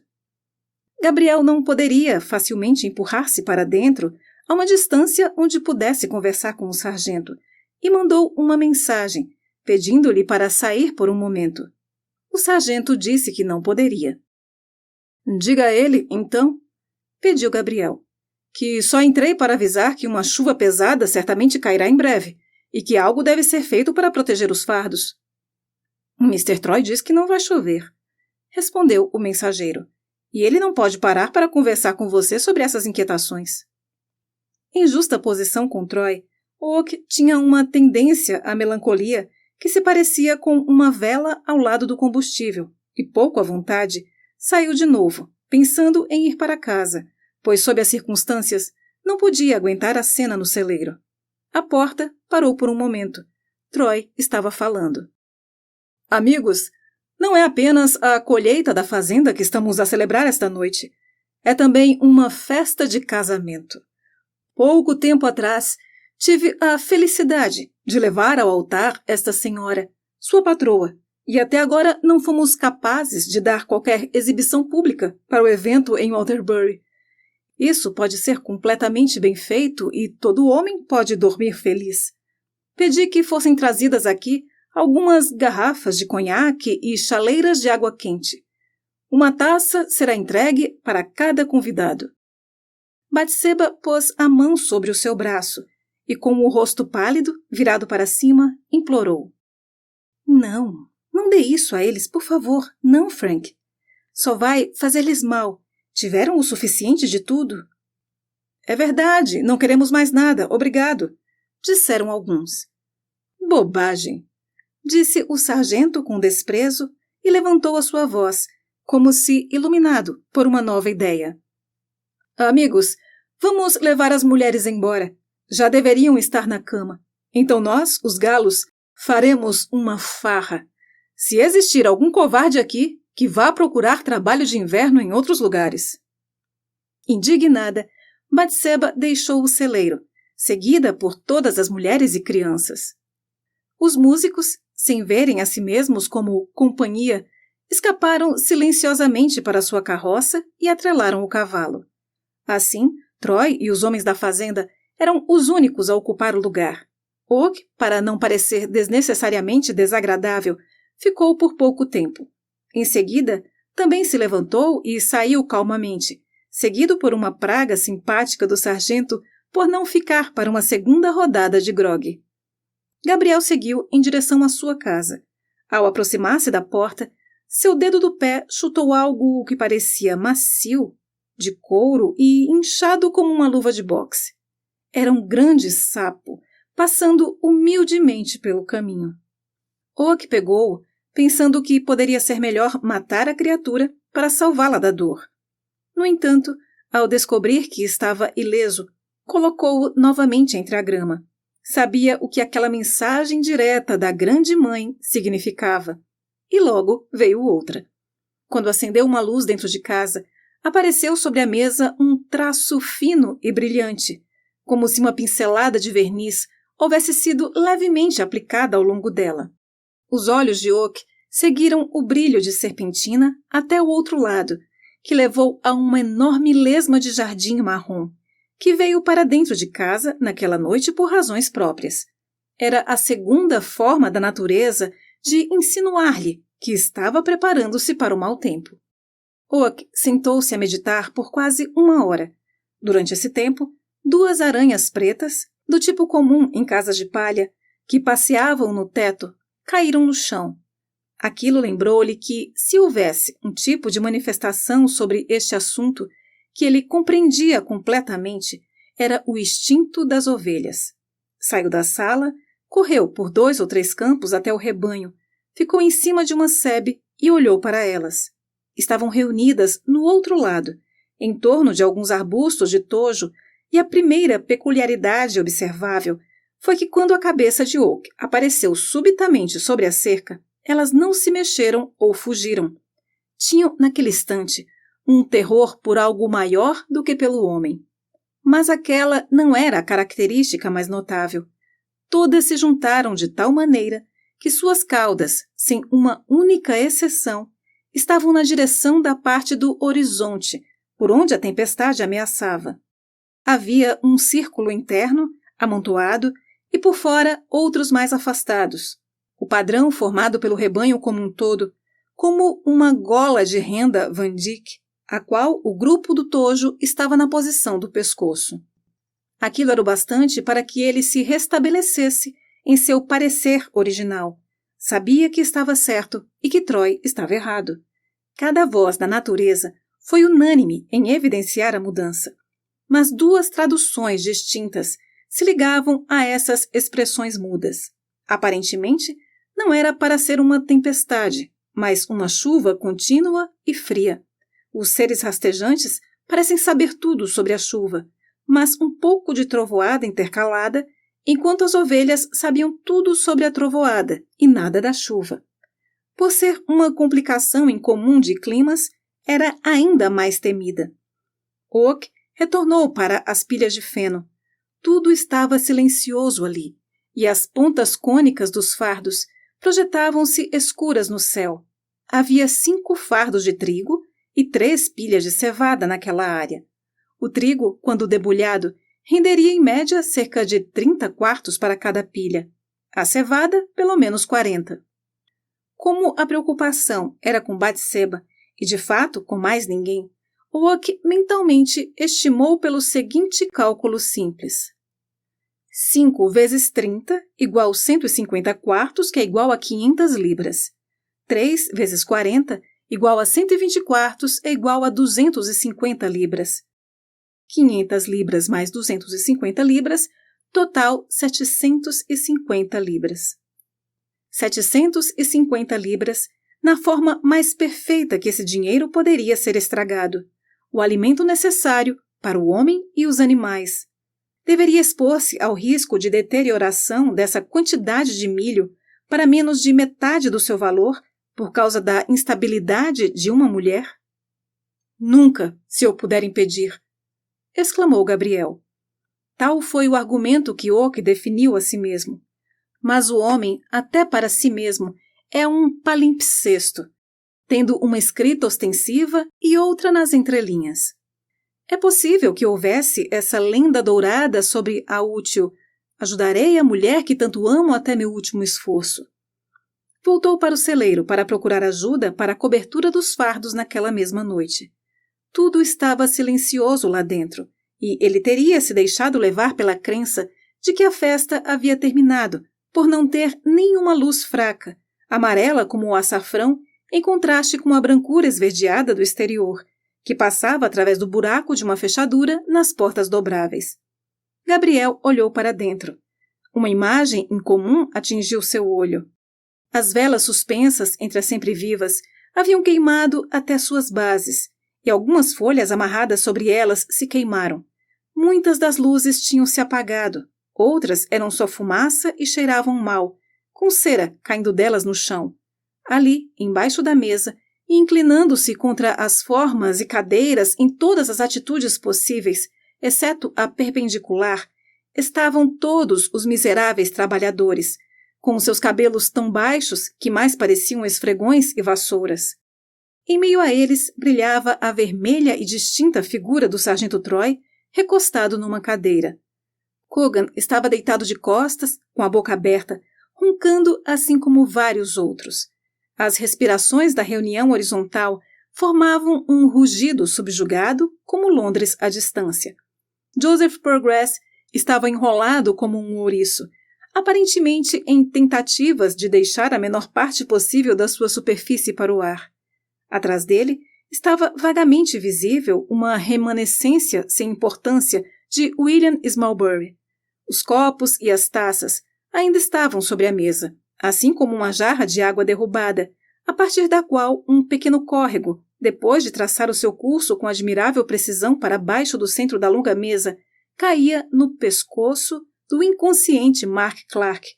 Gabriel não poderia facilmente empurrar-se para dentro a uma distância onde pudesse conversar com o sargento, e mandou uma mensagem, pedindo-lhe para sair por um momento. O sargento disse que não poderia. «Diga a ele, então», pediu Gabriel, «que só entrei para avisar que uma chuva pesada certamente cairá em breve e que algo deve ser feito para proteger os fardos». «Mr. Troy diz que não vai chover», respondeu o mensageiro, «e ele não pode parar para conversar com você sobre essas inquietações». Em justa posição com Troy, Oak tinha uma tendência à melancolia que se parecia com uma vela ao lado do combustível, e pouco à vontade, saiu de novo, pensando em ir para casa, pois, sob as circunstâncias, não podia aguentar a cena no celeiro. A porta parou por um momento. Troy estava falando. «Amigos, não é apenas a colheita da fazenda que estamos a celebrar esta noite. É também uma festa de casamento. Pouco tempo atrás, tive a felicidade de levar ao altar esta senhora, sua patroa, e até agora não fomos capazes de dar qualquer exibição pública para o evento em Waterbury. Isso pode ser completamente bem feito e todo homem pode dormir feliz. Pedi que fossem trazidas aqui algumas garrafas de conhaque e chaleiras de água quente. Uma taça será entregue para cada convidado». Batseba pôs a mão sobre o seu braço e, com o rosto pálido, virado para cima, implorou. Não dê isso a eles, por favor, não, Frank. Só vai fazer-lhes mal. Tiveram o suficiente de tudo? É verdade, não queremos mais nada, obrigado, disseram alguns. Bobagem, disse o sargento com desprezo e levantou a sua voz, como se iluminado por uma nova ideia. Amigos, vamos levar as mulheres embora. Já deveriam estar na cama. Então nós, os galos, faremos uma farra. Se existir algum covarde aqui, que vá procurar trabalho de inverno em outros lugares. Indignada, Batseba deixou o celeiro, seguida por todas as mulheres e crianças. Os músicos, sem verem a si mesmos como companhia, escaparam silenciosamente para sua carroça e atrelaram o cavalo. Assim, Troy e os homens da fazenda eram os únicos a ocupar o lugar. Oak, para não parecer desnecessariamente desagradável, ficou por pouco tempo. Em seguida, também se levantou e saiu calmamente, seguido por uma praga simpática do sargento por não ficar para uma segunda rodada de grogue. Gabriel seguiu em direção à sua casa. Ao aproximar-se da porta, seu dedo do pé chutou algo que parecia macio, de couro e inchado como uma luva de boxe. Era um grande sapo, passando humildemente pelo caminho. Oak pegou-o, pensando que poderia ser melhor matar a criatura para salvá-la da dor. No entanto, ao descobrir que estava ileso, colocou-o novamente entre a grama. Sabia o que aquela mensagem direta da grande mãe significava. E logo veio outra. Quando acendeu uma luz dentro de casa, apareceu sobre a mesa um traço fino e brilhante, como se uma pincelada de verniz houvesse sido levemente aplicada ao longo dela. Os olhos de Oak seguiram o brilho de serpentina até o outro lado, que levou a uma enorme lesma de jardim marrom, que veio para dentro de casa naquela noite por razões próprias. Era a segunda forma da natureza de insinuar-lhe que estava preparando-se para o mau tempo. Oak sentou-se a meditar por quase 1 hora. Durante esse tempo, 2 aranhas pretas, do tipo comum em casas de palha, que passeavam no teto, caíram no chão. Aquilo lembrou-lhe que, se houvesse um tipo de manifestação sobre este assunto que ele compreendia completamente, era o instinto das ovelhas. Saiu da sala, correu por 2 ou 3 campos até o rebanho, ficou em cima de uma sebe e olhou para elas. Estavam reunidas no outro lado, em torno de alguns arbustos de tojo, e a primeira peculiaridade observável foi que quando a cabeça de Oak apareceu subitamente sobre a cerca, elas não se mexeram ou fugiram. Tinham, naquele instante, um terror por algo maior do que pelo homem. Mas aquela não era a característica mais notável. Todas se juntaram de tal maneira que suas caudas, sem uma única exceção, estavam na direção da parte do horizonte, por onde a tempestade ameaçava. Havia um círculo interno, amontoado, e por fora outros mais afastados. O padrão formado pelo rebanho como um todo, como uma gola de renda Van Dyck, a qual o grupo do tojo estava na posição do pescoço. Aquilo era o bastante para que ele se restabelecesse em seu parecer original. Sabia que estava certo e que Troy estava errado. Cada voz da natureza foi unânime em evidenciar a mudança. Mas 2 traduções distintas se ligavam a essas expressões mudas. Aparentemente, não era para ser uma tempestade, mas uma chuva contínua e fria. Os seres rastejantes parecem saber tudo sobre a chuva, mas um pouco de trovoada intercalada, enquanto as ovelhas sabiam tudo sobre a trovoada e nada da chuva. Por ser uma complicação incomum de climas, era ainda mais temida. Oak retornou para as pilhas de feno. Tudo estava silencioso ali, e as pontas cônicas dos fardos projetavam-se escuras no céu. Havia 5 fardos de trigo e 3 pilhas de cevada naquela área. O trigo, quando debulhado, renderia em média cerca de 30 quartos para cada pilha. A cevada, pelo menos 40. Como a preocupação era com Batseba, e de fato com mais ninguém, Oak mentalmente estimou pelo seguinte cálculo simples. 5 vezes 30 igual 150 quartos, que é igual a 500 libras. 3 vezes 40 igual a 120 quartos, é igual a 250 libras. 500 libras mais 250 libras, total 750 libras. 750 libras, na forma mais perfeita que esse dinheiro poderia ser estragado. O alimento necessário para o homem e os animais. Deveria expor-se ao risco de deterioração dessa quantidade de milho para menos de metade do seu valor por causa da instabilidade de uma mulher? Nunca, se eu puder impedir, exclamou Gabriel. Tal foi o argumento que Oak definiu a si mesmo. Mas o homem, até para si mesmo, é um palimpsesto, tendo uma escrita ostensiva e outra nas entrelinhas. É possível que houvesse essa lenda dourada sobre a útil "ajudarei a mulher que tanto amo até meu último esforço". Voltou para o celeiro para procurar ajuda para a cobertura dos fardos naquela mesma noite. Tudo estava silencioso lá dentro, e ele teria se deixado levar pela crença de que a festa havia terminado, por não ter nenhuma luz fraca, amarela como o açafrão, em contraste com a brancura esverdeada do exterior, que passava através do buraco de uma fechadura nas portas dobráveis. Gabriel olhou para dentro. Uma imagem incomum atingiu seu olho. As velas suspensas entre as sempre-vivas haviam queimado até suas bases, e algumas folhas amarradas sobre elas se queimaram. Muitas das luzes tinham se apagado, outras eram só fumaça e cheiravam mal, com cera caindo delas no chão. Ali, embaixo da mesa, e inclinando-se contra as formas e cadeiras em todas as atitudes possíveis, exceto a perpendicular, estavam todos os miseráveis trabalhadores, com seus cabelos tão baixos que mais pareciam esfregões e vassouras. Em meio a eles brilhava a vermelha e distinta figura do sargento Troy, recostado numa cadeira. Coogan estava deitado de costas, com a boca aberta, roncando assim como vários outros. As respirações da reunião horizontal formavam um rugido subjugado, como Londres à distância. Joseph Poorgrass estava enrolado como um ouriço, aparentemente em tentativas de deixar a menor parte possível da sua superfície para o ar. Atrás dele estava vagamente visível uma remanescência sem importância de William Smallbury. Os copos e as taças ainda estavam sobre a mesa, assim como uma jarra de água derrubada, a partir da qual um pequeno córrego, depois de traçar o seu curso com admirável precisão para baixo do centro da longa mesa, caía no pescoço do inconsciente Mark Clark,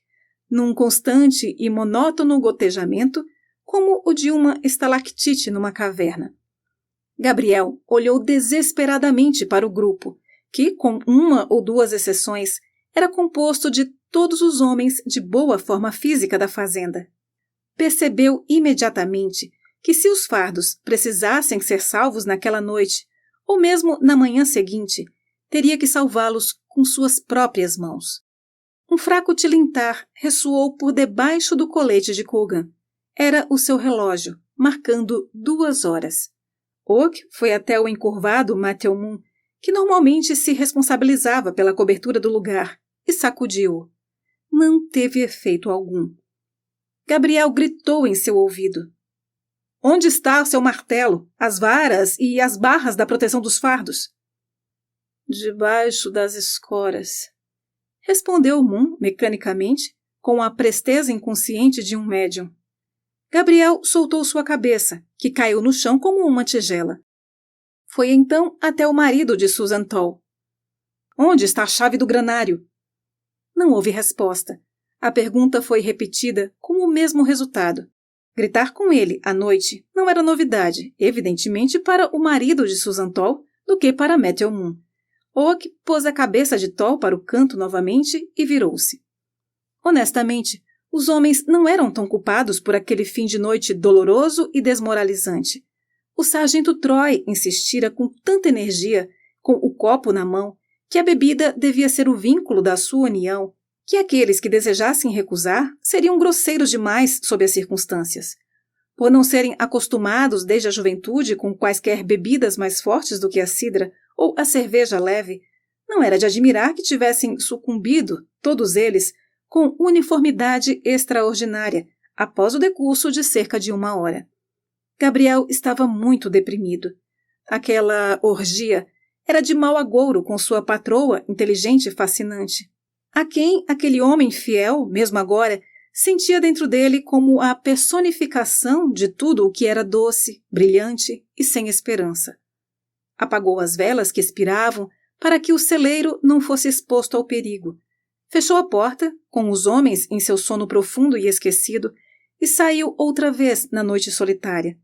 num constante e monótono gotejamento, como o de uma estalactite numa caverna. Gabriel olhou desesperadamente para o grupo, que, com uma ou duas exceções, era composto de todos os homens de boa forma física da fazenda. Percebeu imediatamente que se os fardos precisassem ser salvos naquela noite, ou mesmo na manhã seguinte, teria que salvá-los com suas próprias mãos. Um fraco tilintar ressoou por debaixo do colete de Coogan. Era o seu relógio, marcando 2 horas. Oak foi até o encurvado Matthew Moon, que normalmente se responsabilizava pela cobertura do lugar, e sacudiu-o. Não teve efeito algum. Gabriel gritou em seu ouvido. — Onde está o seu martelo, as varas e as barras da proteção dos fardos? — Debaixo das escoras, respondeu Moon mecanicamente, com a presteza inconsciente de um médium. Gabriel soltou sua cabeça, que caiu no chão como uma tigela. Foi então até o marido de Susan Toll. — Onde está a chave do granário? Não houve resposta. A pergunta foi repetida com o mesmo resultado. Gritar com ele à noite não era novidade, evidentemente para o marido de Susan Toll do que para Matthew Moon. Oak pôs a cabeça de Toll para o canto novamente e virou-se. Honestamente, os homens não eram tão culpados por aquele fim de noite doloroso e desmoralizante. O sargento Troy insistira com tanta energia, com o copo na mão, que a bebida devia ser o vínculo da sua união, que aqueles que desejassem recusar seriam grosseiros demais sob as circunstâncias. Por não serem acostumados desde a juventude com quaisquer bebidas mais fortes do que a cidra ou a cerveja leve, não era de admirar que tivessem sucumbido, todos eles, com uniformidade extraordinária, após o decurso de cerca de 1 hora. Gabriel estava muito deprimido. Aquela orgia era de mau agouro com sua patroa inteligente e fascinante, a quem aquele homem fiel, mesmo agora, sentia dentro dele como a personificação de tudo o que era doce, brilhante e sem esperança. Apagou as velas que expiravam para que o celeiro não fosse exposto ao perigo. Fechou a porta, com os homens em seu sono profundo e esquecido, e saiu outra vez na noite solitária.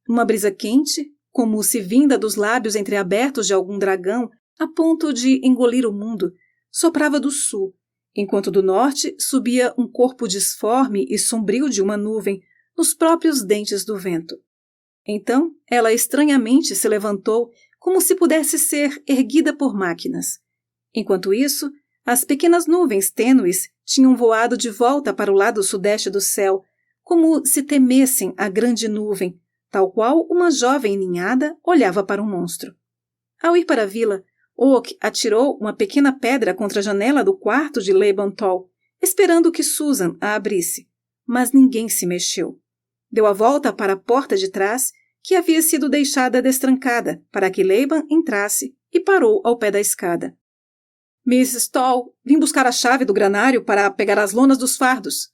Uma brisa quente, como se vinda dos lábios entreabertos de algum dragão, a ponto de engolir o mundo, soprava do sul, enquanto do norte subia um corpo disforme e sombrio de uma nuvem nos próprios dentes do vento. Então, ela estranhamente se levantou como se pudesse ser erguida por máquinas. Enquanto isso, as pequenas nuvens tênues tinham voado de volta para o lado sudeste do céu, como se temessem a grande nuvem, tal qual uma jovem ninhada olhava para um monstro. Ao ir para a vila, Oak atirou uma pequena pedra contra a janela do quarto de Laban Toll, esperando que Susan a abrisse, mas ninguém se mexeu. Deu a volta para a porta de trás, que havia sido deixada destrancada para que Laban entrasse, e parou ao pé da escada. — Mrs. Toll, vim buscar a chave do granário para pegar as lonas dos fardos,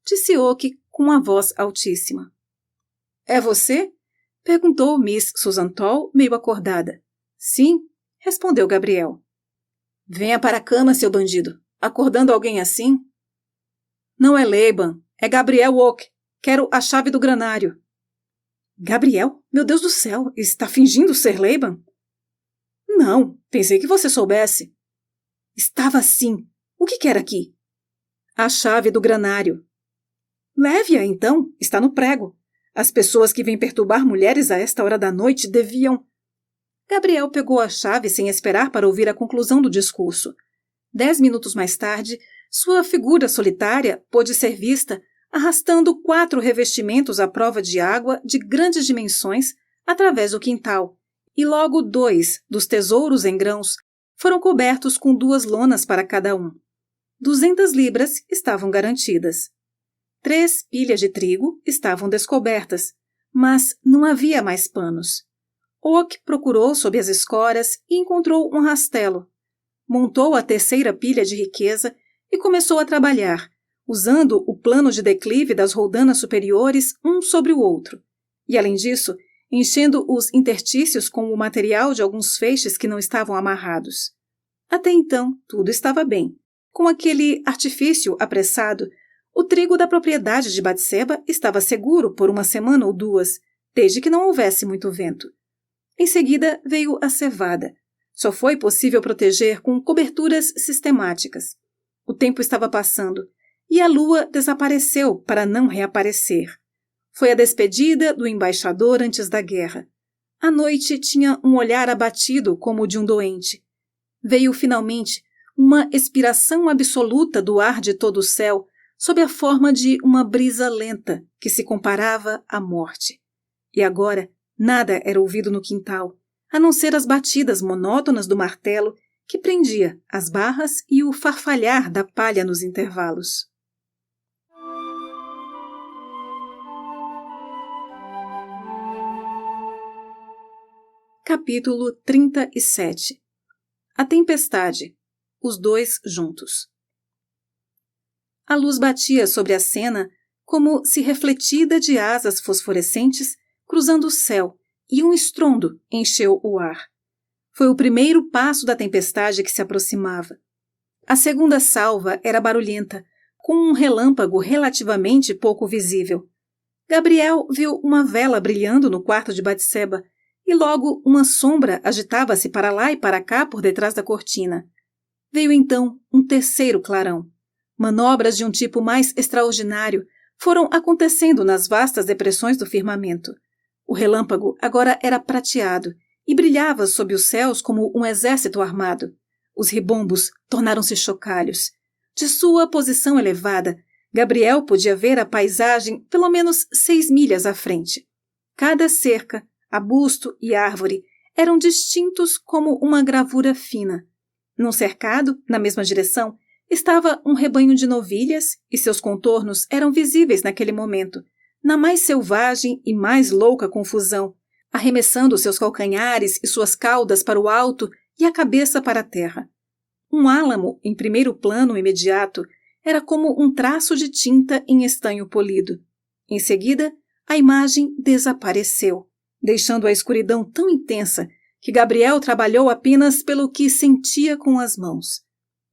disse Oak com a voz altíssima. — É você? Perguntou Miss Susan Toll, meio acordada. — Sim, respondeu Gabriel. — Venha para a cama, seu bandido. Acordando alguém assim? — Não é Laban, é Gabriel Oak. Quero a chave do granário. — Gabriel? Meu Deus do céu, está fingindo ser Laban? — Não, pensei que você soubesse. Estava sim. O que quer aqui? A chave do granário. Leve-a, então. Está no prego. As pessoas que vêm perturbar mulheres a esta hora da noite deviam... Gabriel pegou a chave sem esperar para ouvir a conclusão do discurso. 10 minutos mais tarde, sua figura solitária pôde ser vista arrastando 4 revestimentos à prova de água de grandes dimensões através do quintal, e logo 2 dos tesouros em grãos foram cobertos com 2 lonas para cada um. 200 libras estavam garantidas. 3 pilhas de trigo estavam descobertas, mas não havia mais panos. Oak procurou sob as escoras e encontrou um rastelo. Montou a 3ª pilha de riqueza e começou a trabalhar, usando o plano de declive das roldanas superiores um sobre o outro. E, além disso, enchendo os interstícios com o material de alguns feixes que não estavam amarrados. Até então, tudo estava bem. Com aquele artifício apressado, o trigo da propriedade de Batseba estava seguro por 1 semana ou 2, desde que não houvesse muito vento. Em seguida veio a cevada. Só foi possível proteger com coberturas sistemáticas. O tempo estava passando e a lua desapareceu para não reaparecer. Foi a despedida do embaixador antes da guerra. A noite tinha um olhar abatido como o de um doente. Veio finalmente uma expiração absoluta do ar de todo o céu sob a forma de uma brisa lenta que se comparava à morte. E agora nada era ouvido no quintal, a não ser as batidas monótonas do martelo que prendia as barras e o farfalhar da palha nos intervalos. Capítulo 37. A tempestade. Os 2 juntos. A luz batia sobre a cena como se refletida de asas fosforescentes cruzando o céu, e um estrondo encheu o ar. Foi o primeiro passo da tempestade que se aproximava. A segunda salva era barulhenta, com um relâmpago relativamente pouco visível. Gabriel viu uma vela brilhando no quarto de Batseba, e logo uma sombra agitava-se para lá e para cá por detrás da cortina. Veio então um 3º clarão. Manobras de um tipo mais extraordinário foram acontecendo nas vastas depressões do firmamento. O relâmpago agora era prateado e brilhava sob os céus como um exército armado. Os ribombos tornaram-se chocalhos. De sua posição elevada, Gabriel podia ver a paisagem pelo menos 6 milhas à frente. Cada cerca, arbusto e árvore eram distintos como uma gravura fina. Num cercado, na mesma direção, estava um rebanho de novilhas e seus contornos eram visíveis naquele momento, na mais selvagem e mais louca confusão, arremessando seus calcanhares e suas caudas para o alto e a cabeça para a terra. Um álamo, em primeiro plano imediato, era como um traço de tinta em estanho polido. Em seguida, a imagem desapareceu, deixando a escuridão tão intensa que Gabriel trabalhou apenas pelo que sentia com as mãos.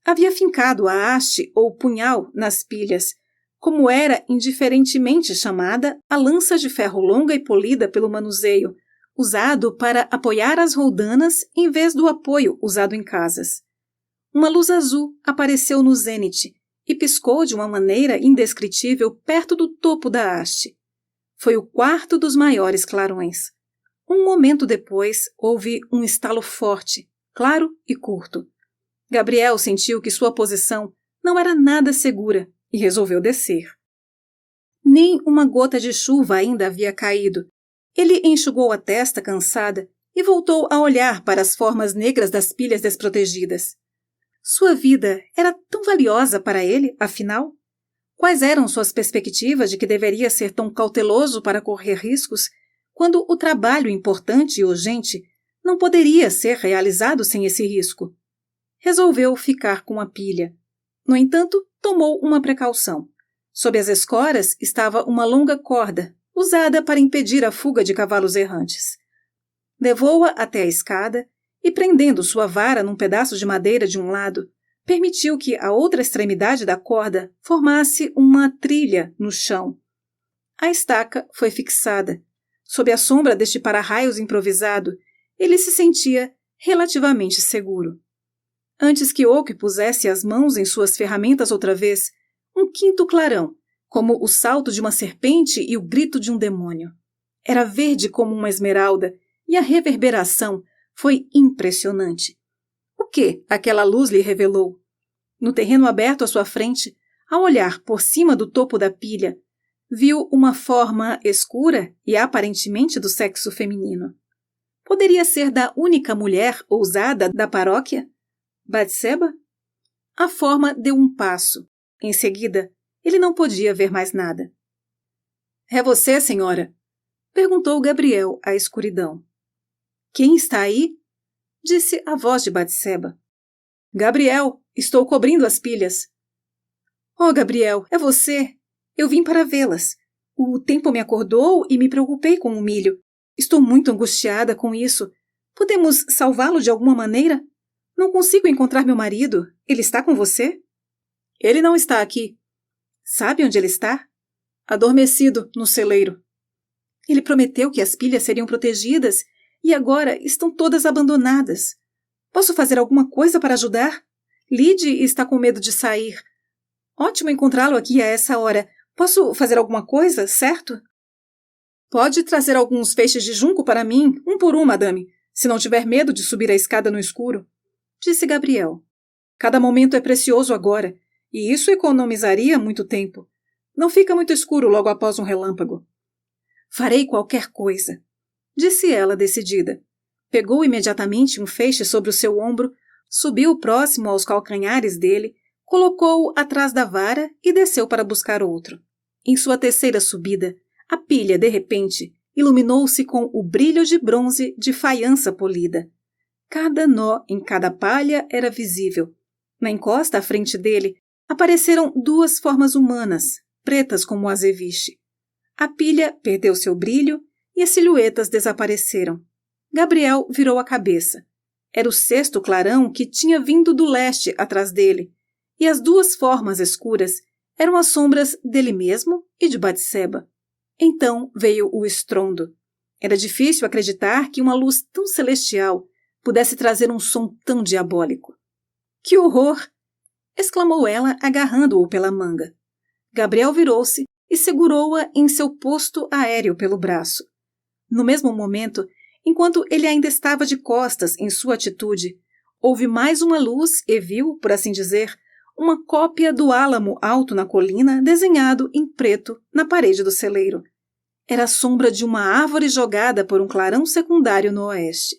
Havia fincado a haste ou punhal nas pilhas, como era indiferentemente chamada a lança de ferro longa e polida pelo manuseio, usado para apoiar as roldanas em vez do apoio usado em casas. Uma luz azul apareceu no zênite e piscou de uma maneira indescritível perto do topo da haste. Foi o 4º dos maiores clarões. Um momento depois, houve um estalo forte, claro e curto. Gabriel sentiu que sua posição não era nada segura e resolveu descer. Nem uma gota de chuva ainda havia caído. Ele enxugou a testa cansada e voltou a olhar para as formas negras das pilhas desprotegidas. Sua vida era tão valiosa para ele, afinal? Quais eram suas perspectivas de que deveria ser tão cauteloso para correr riscos, quando o trabalho importante e urgente não poderia ser realizado sem esse risco? Resolveu ficar com a pilha. No entanto, tomou uma precaução. Sob as escoras estava uma longa corda, usada para impedir a fuga de cavalos errantes. Levou-a até a escada e, prendendo sua vara num pedaço de madeira de um lado, permitiu que a outra extremidade da corda formasse uma trilha no chão. A estaca foi fixada. Sob a sombra deste para-raios improvisado, ele se sentia relativamente seguro. Antes que Oak pusesse as mãos em suas ferramentas outra vez, um quinto clarão, como o salto de uma serpente e o grito de um demônio. Era verde como uma esmeralda e a reverberação foi impressionante. O que aquela luz lhe revelou? No terreno aberto à sua frente, ao olhar por cima do topo da pilha, viu uma forma escura e aparentemente do sexo feminino. Poderia ser da única mulher ousada da paróquia? Batseba? A forma deu um passo. Em seguida, ele não podia ver mais nada. — É você, senhora? Perguntou Gabriel à escuridão. — Quem está aí? Disse a voz de Batseba. — Gabriel, estou cobrindo as pilhas. — Oh, Gabriel, é você? Eu vim para vê-las. O tempo me acordou e me preocupei com o milho. Estou muito angustiada com isso. Podemos salvá-lo de alguma maneira? Não consigo encontrar meu marido. Ele está com você? Ele não está aqui. Sabe onde ele está? Adormecido no celeiro. Ele prometeu que as pilhas seriam protegidas e agora estão todas abandonadas. Posso fazer alguma coisa para ajudar? Lydie está com medo de sair. Ótimo encontrá-lo aqui a essa hora. Posso fazer alguma coisa, certo? Pode trazer alguns feixes de junco para mim, um por um, madame, se não tiver medo de subir a escada no escuro, disse Gabriel. Cada momento é precioso agora, e isso economizaria muito tempo. Não fica muito escuro logo após um relâmpago. Farei qualquer coisa, disse ela decidida. Pegou imediatamente um feixe sobre o seu ombro, subiu próximo aos calcanhares dele, colocou-o atrás da vara e desceu para buscar outro. Em sua terceira subida, a pilha, de repente, iluminou-se com o brilho de bronze de faiança polida. Cada nó em cada palha era visível. Na encosta à frente dele, apareceram duas formas humanas, pretas como o azeviche. A pilha perdeu seu brilho e as silhuetas desapareceram. Gabriel virou a cabeça. Era o sexto clarão que tinha vindo do leste atrás dele, e as duas formas escuras eram as sombras dele mesmo e de Batseba. Então veio o estrondo. Era difícil acreditar que uma luz tão celestial pudesse trazer um som tão diabólico. — Que horror! Exclamou ela, agarrando-o pela manga. Gabriel virou-se e segurou-a em seu posto aéreo pelo braço. No mesmo momento, enquanto ele ainda estava de costas em sua atitude, houve mais uma luz e viu, por assim dizer, uma cópia do álamo alto na colina desenhado em preto na parede do celeiro. Era a sombra de uma árvore jogada por um clarão secundário no oeste.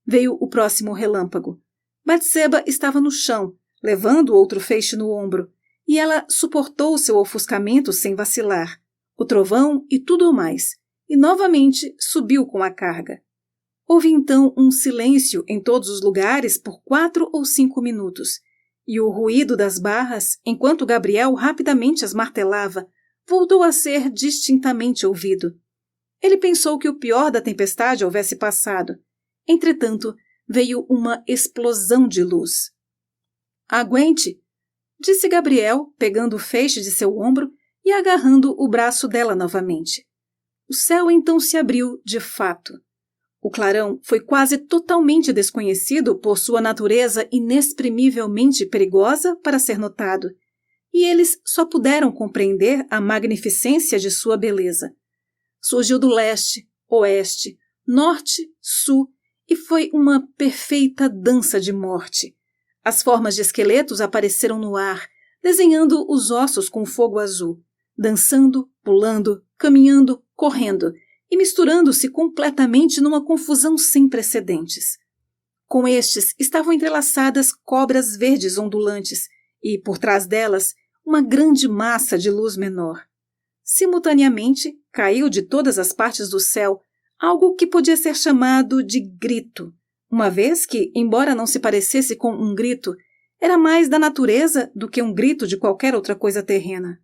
Veio o próximo relâmpago. Batseba estava no chão, levando outro feixe no ombro, e ela suportou seu ofuscamento sem vacilar, o trovão e tudo o mais, e novamente subiu com a carga. Houve então um silêncio em todos os lugares por 4 ou 5 minutos, e o ruído das barras, enquanto Gabriel rapidamente as martelava, voltou a ser distintamente ouvido. Ele pensou que o pior da tempestade houvesse passado. Entretanto, veio uma explosão de luz. — Aguente! Disse Gabriel, pegando o feixe de seu ombro e agarrando o braço dela novamente. O céu então se abriu de fato. O clarão foi quase totalmente desconhecido por sua natureza inexprimivelmente perigosa para ser notado, e eles só puderam compreender a magnificência de sua beleza. Surgiu do leste, oeste, norte, sul, e foi uma perfeita dança de morte. As formas de esqueletos apareceram no ar, desenhando os ossos com fogo azul, dançando, pulando, caminhando, correndo, e misturando-se completamente numa confusão sem precedentes. Com estes estavam entrelaçadas cobras verdes ondulantes e, por trás delas, uma grande massa de luz menor. Simultaneamente, caiu de todas as partes do céu algo que podia ser chamado de grito, uma vez que, embora não se parecesse com um grito, era mais da natureza do que um grito de qualquer outra coisa terrena.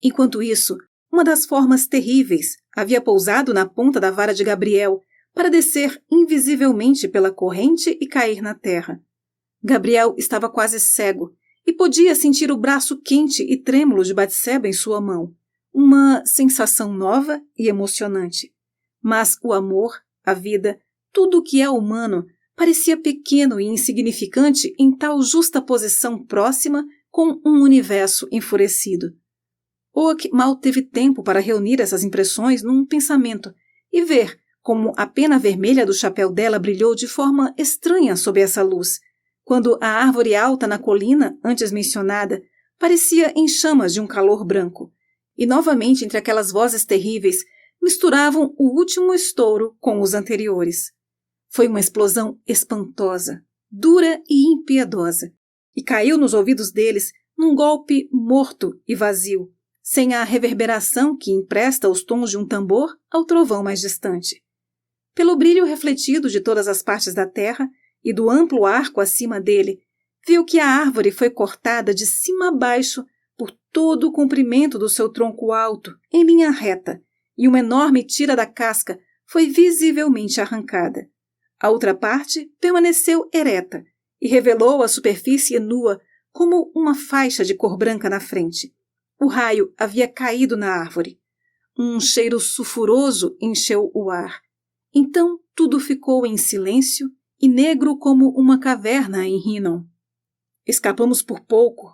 Enquanto isso, uma das formas terríveis havia pousado na ponta da vara de Gabriel para descer invisivelmente pela corrente e cair na terra. Gabriel estava quase cego e podia sentir o braço quente e trêmulo de Batseba em sua mão, uma sensação nova e emocionante. Mas o amor, a vida, tudo o que é humano, parecia pequeno e insignificante em tal justa posição próxima com um universo enfurecido. Oak mal teve tempo para reunir essas impressões num pensamento e ver como a pena vermelha do chapéu dela brilhou de forma estranha sob essa luz, quando a árvore alta na colina, antes mencionada, parecia em chamas de um calor branco, e novamente entre aquelas vozes terríveis misturavam o último estouro com os anteriores. Foi uma explosão espantosa, dura e impiedosa, e caiu nos ouvidos deles num golpe morto e vazio, sem a reverberação que empresta os tons de um tambor ao trovão mais distante. Pelo brilho refletido de todas as partes da terra e do amplo arco acima dele, viu que a árvore foi cortada de cima a baixo por todo o comprimento do seu tronco alto, em linha reta, e uma enorme tira da casca foi visivelmente arrancada. A outra parte permaneceu ereta e revelou a superfície nua como uma faixa de cor branca na frente. O raio havia caído na árvore. Um cheiro sulfuroso encheu o ar. Então tudo ficou em silêncio e negro como uma caverna em Hinnom. Escapamos por pouco,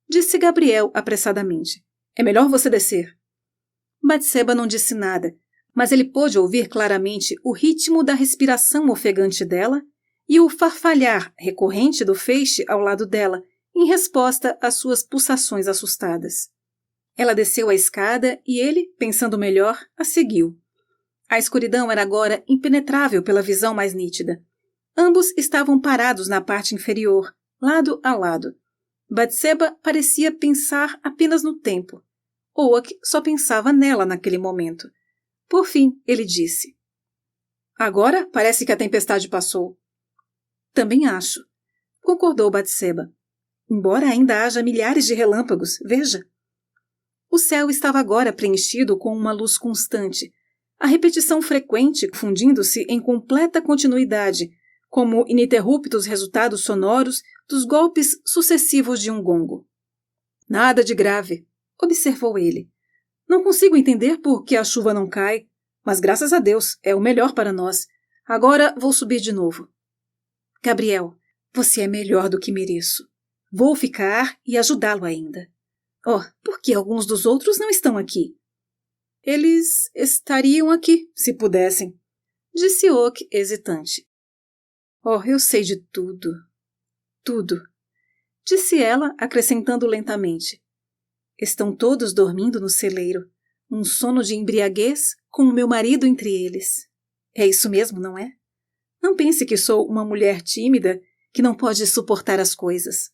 disse Gabriel apressadamente. É melhor você descer. Batseba não disse nada, mas ele pôde ouvir claramente o ritmo da respiração ofegante dela e o farfalhar recorrente do feixe ao lado dela, em resposta às suas pulsações assustadas. Ela desceu a escada e ele, pensando melhor, a seguiu. A escuridão era agora impenetrável pela visão mais nítida. Ambos estavam parados na parte inferior, lado a lado. Batseba parecia pensar apenas no tempo. Oak só pensava nela naquele momento. Por fim, ele disse: Agora parece que a tempestade passou. Também acho, concordou Batseba. Embora ainda haja milhares de relâmpagos, veja. O céu estava agora preenchido com uma luz constante, a repetição frequente fundindo-se em completa continuidade, como ininterruptos resultados sonoros dos golpes sucessivos de um gongo. Nada de grave, observou ele. Não consigo entender por que a chuva não cai, mas graças a Deus é o melhor para nós. Agora vou subir de novo. Gabriel, você é melhor do que mereço. Vou ficar e ajudá-lo ainda. Oh, por que alguns dos outros não estão aqui? Eles estariam aqui, se pudessem, disse Oak, hesitante. Oh, eu sei de tudo. Tudo, disse ela, acrescentando lentamente. Estão todos dormindo no celeiro, um sono de embriaguez com o meu marido entre eles. É isso mesmo, não é? Não pense que sou uma mulher tímida que não pode suportar as coisas.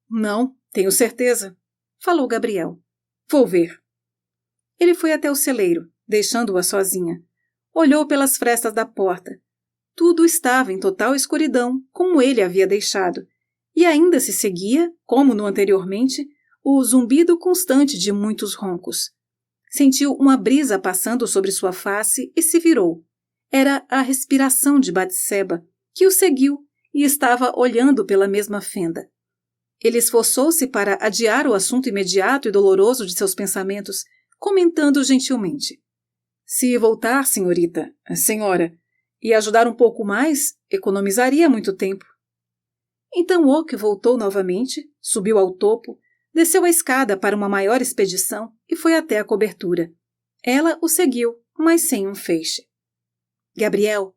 Não, tenho certeza, falou Gabriel. Vou ver. Ele foi até o celeiro, deixando-a sozinha. Olhou pelas frestas da porta. Tudo estava em total escuridão, como ele havia deixado, e ainda se seguia, como no anteriormente, o zumbido constante de muitos roncos. Sentiu uma brisa passando sobre sua face e se virou. Era a respiração de Batseba, que o seguiu e estava olhando pela mesma fenda. Ele esforçou-se para adiar o assunto imediato e doloroso de seus pensamentos, comentando gentilmente. Se voltar, senhora, e ajudar um pouco mais, economizaria muito tempo. Então Oak voltou novamente, subiu ao topo, desceu a escada para uma maior expedição e foi até a cobertura. Ela o seguiu, mas sem um feixe. Gabriel,